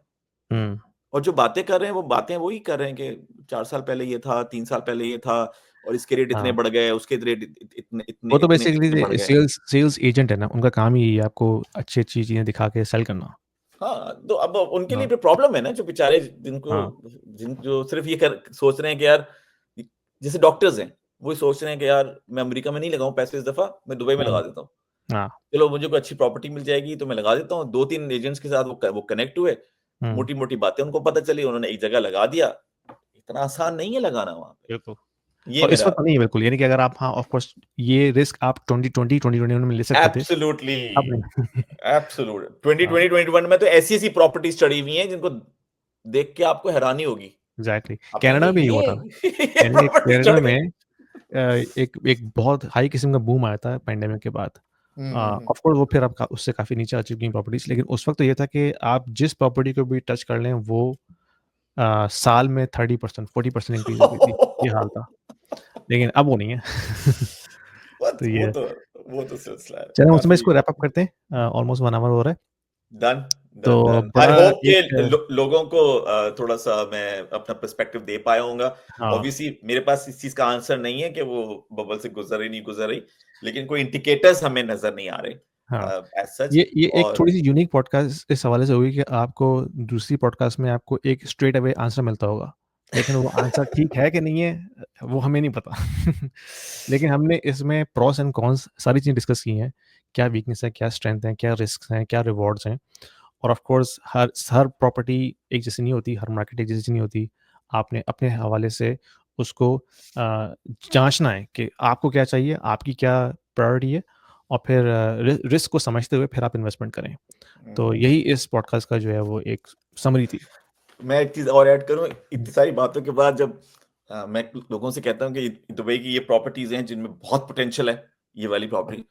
हुँ। और जो बातें कर रहे हैं, वो बातें वही कर रहे हैं कि 4 साल पहले ये था, 3 साल पहले ये था और इसके रेट इतने हाँ, बढ़ गए, उसके रेट इतने इतने वो तो इतने बेसिकली इतने बढ़ गए। सेल्स सेल्स एजेंट है ना, उनका काम ही है आपको अच्छी-अच्छी चीज़ें दिखा के सेल करना। हाँ, तो अब उनके लिए हाँ, भी प्रॉब्लम है ना, जो बेचारे जिनको हाँ, जिन जो सिर्फ़ ये कर सोच रहे हैं कि यार जैसे डॉक्टर्स हैं, वो सोच रहे हैं कि यार मैं अमेरिका में नहीं लगाऊँ पैसे इस दफ़ा, मैं दुबई में हुँ, लगा देता हूँ। हाँ, चलो मुझे कोई अच्छी प्रॉपर्टी मिल जाएगी तो मैं लगा देता हूँ। 2-3 एजेंट्स के साथ वो कनेक्ट हुए, हुँ, मोटी-मोटी बातें उनको पता चली, उन्होंने एक जगह लगा दिया। इतना आसान नहीं है लगाना वहाँ पे। बिल्कुल। ये और इस मेरा वक़्त तो नहीं है बिल्कुल, यानी कि अगर आप हाँ, ऑफ कोर्स ये रिस्क आप 2020, 2021 में ले सकते थे, एब्सोल्यूटली, अब नहीं। एब्सोल्यूट हाँ, 2020, 2021 में तो ऐसी-ऐसी प्रॉपर्टीज़ चढ़ी हुई हैं जिनको देख के आपको हैरानी होगी। एग्ज़ैक्टली। आपने कहा कनाडा में ये हुआ ये था, ये यानी कि प्रॉपर्टी कनाडा चढ़ में गई। एक एक बहुत हाई किस्म का बूम आया था पैंडेमिक के बाद। हुँ, हुँ, हुँ। ऑफ कोर्स वो फिर अब का उससे काफ़ी नीचे आ चुकी हैं प्रॉपर्टीज़, लेकिन उस वक़्त तो ये था कि आप जिस प्रॉपर्टी को भी टच कर लें वो साल में 30% 40% इंक्रीज़ होती थी, ये हाल था। लेकिन अब वो नहीं है। बस तो ये है। वो तो सिलसिला है चलें उसमें काफ़ी। इसको रैप अप करते हैं, ऑलमोस्ट 1 आवर हो रहा है। डन, तो डन, डन। आई बड़ा होप कि एक लोगों को थोड़ा-सा मैं अपना पर्सपेक्टिव दे पाया होऊँगा। हाँ, ऑब्वियसली मेरे पास इस चीज़ का आंसर नहीं है कि वो बबल से गुज़र रही, नहीं गुज़र रही, लेकिन कोई इंडिकेटर्स हमें नज़र नहीं आ रहे हाँ। As such. ये एक और थोड़ी-सी यूनिक पॉडकास्ट इस हवाले से होगी कि आपको दूसरी पॉडकास्ट में आपको एक स्ट्रेट अवे आंसर मिलता होगा। लेकिन वो आंसर ठीक है कि नहीं है, वो हमें नहीं पता। लेकिन हमने इसमें प्रोस एंड कॉन्स सारी चीज़ें डिस्कस की हैं। क्या वीकनेस है, क्या स्ट्रेंथ है, क्या रिस्क्स हैं, क्या रिवॉर्ड्स हैं। और ऑफ कोर्स हर प्रॉपर्टी एक जैसी नहीं होती, हर मार्केट एक जैसी नहीं होती। आपने अपने हवाले से उसको जाँचना है कि आपको क्या चाहिए, आपकी क्या प्रायोरिटी है और फिर रिस्क को समझते हुए फिर आप इन्वेस्टमेंट करें। तो हुँ, यही इस पॉडकास्ट का जो है वो एक समरी थी। मैं एक चीज़ और ऐड करूँ, इतनी सारी बातों के बाद जब मैं लोगों से कहता हूँ कि दुबई की ये प्रॉपर्टीज़ हैं जिनमें बहुत पोटेंशियल है, ये वाली प्रॉपर्टी।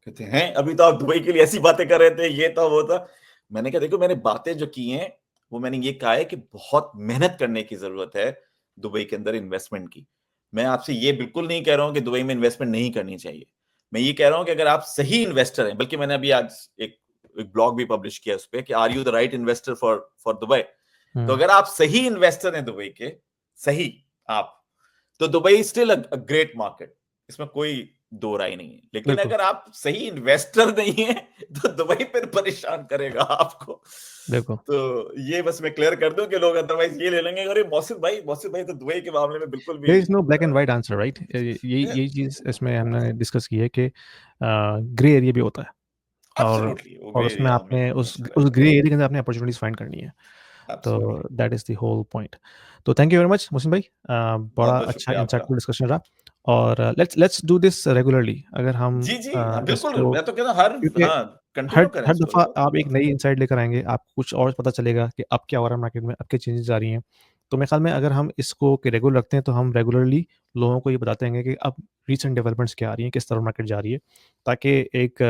कहते हैं, "अभी तो आप दुबई के लिए ऐसी बातें कर रहे थे, ये था, वो था।" मैंने कहा, "देखो, मैंने बातें जो की हैं, वो मैंने ये कहा है कि बहुत मेहनत करने की ज़रूरत है दुबई के अंदर इन्वेस्टमेंट की। मैं आपसे ये बिल्कुल नहीं कह रहा हूँ कि दुबई में इन्वेस्टमेंट नहीं करनी चाहिए। मैं ये कह रहा हूँ कि अगर आप सही इन्वेस्टर हैं, बल्कि मैंने अभी आज एक एक ब्लॉग भी पब्लिश किया उस पे कि are you the right investor for Dubai? तो हुँ, अगर आप सही इन्वेस्टर हैं दुबई के, सही आप, तो Dubai still a great market, इसमें कोई दो राय नहीं है। लेकिन बिल्कुल, अगर आप सही इन्वेस्टर नहीं हैं, तो दुबई फिर परेशान करेगा आपको। बिल्कुल। तो ये बस मैं क्लियर कर दूँ कि लोग अदरवाइज़ ये ले लेंगे, अरे मौसिफ भाई तो दुबई के मामले में बिल्कुल भी there is no black and white answer right? यही या यही चीज़ इसमें हमने डिस्कस की है कि ग्रे एरिया भी होता है और एब्सोल्युटली वो और ग्रे उसमें एरिया आपने हमेशा उस रहेगा। ग्रे एरिया के अंदर आपने अपॉर्च्युनिटीज़ फाइंड करनी है। तो absolutely. That is the whole point. तो thank you very much Muhsin भाई, बड़ा बहुत-बहुत अच्छा शुक्रिया आपका। इंसाइटफुल डिस्कशन रहा और let's let's do this regularly अगर हम जी, जी। हाँ, बिल्कुल, इसको मैं तो कह रहा हूँ हर क्योंकि हाँ, हर कंटिन्यू करें हर इसको, दफ़ा बहुत आप मज़ा एक आता नई इनसाइट लेकर आएँगे, आपको कुछ और पता चलेगा कि अब क्या हो रहा है मार्केट में, अब क्या चेंजेज़ आ रही हैं। तो मेरे ख़्याल में अगर हम इसको कि रेगुलर रखते हैं, तो हम रेगुलरली लोगों को ये बताते रहेंगे कि अब रीसेंट डेवलपमेंट्स क्या आ रही हैं, किस तरफ मार्केट जा रही है, ताकि एक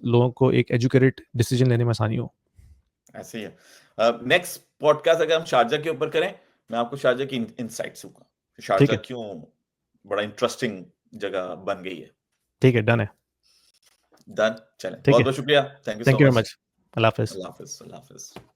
लोगों को एक एजुकेटेड डिसीज़न लेने में आसानी हो। है। ऐसे ही है। नेक्स्ट पॉडकास्ट अगर हम शारजा के ऊपर करें, मैं आपको शारजा की इनसाइट्स दूँगा। ठीक शारजा है, क्यों बड़ा इंटरेस्टिंग जगह बन गई है। ठीक है, डन है। डन, चलें। ठीक है, बहुत-बहुत शुक्रिया। Thank you so thank you very much. Much. अल्लाह हाफ़िज़। अल्लाह हाफ़िज़, अल्लाह हाफ़िज़।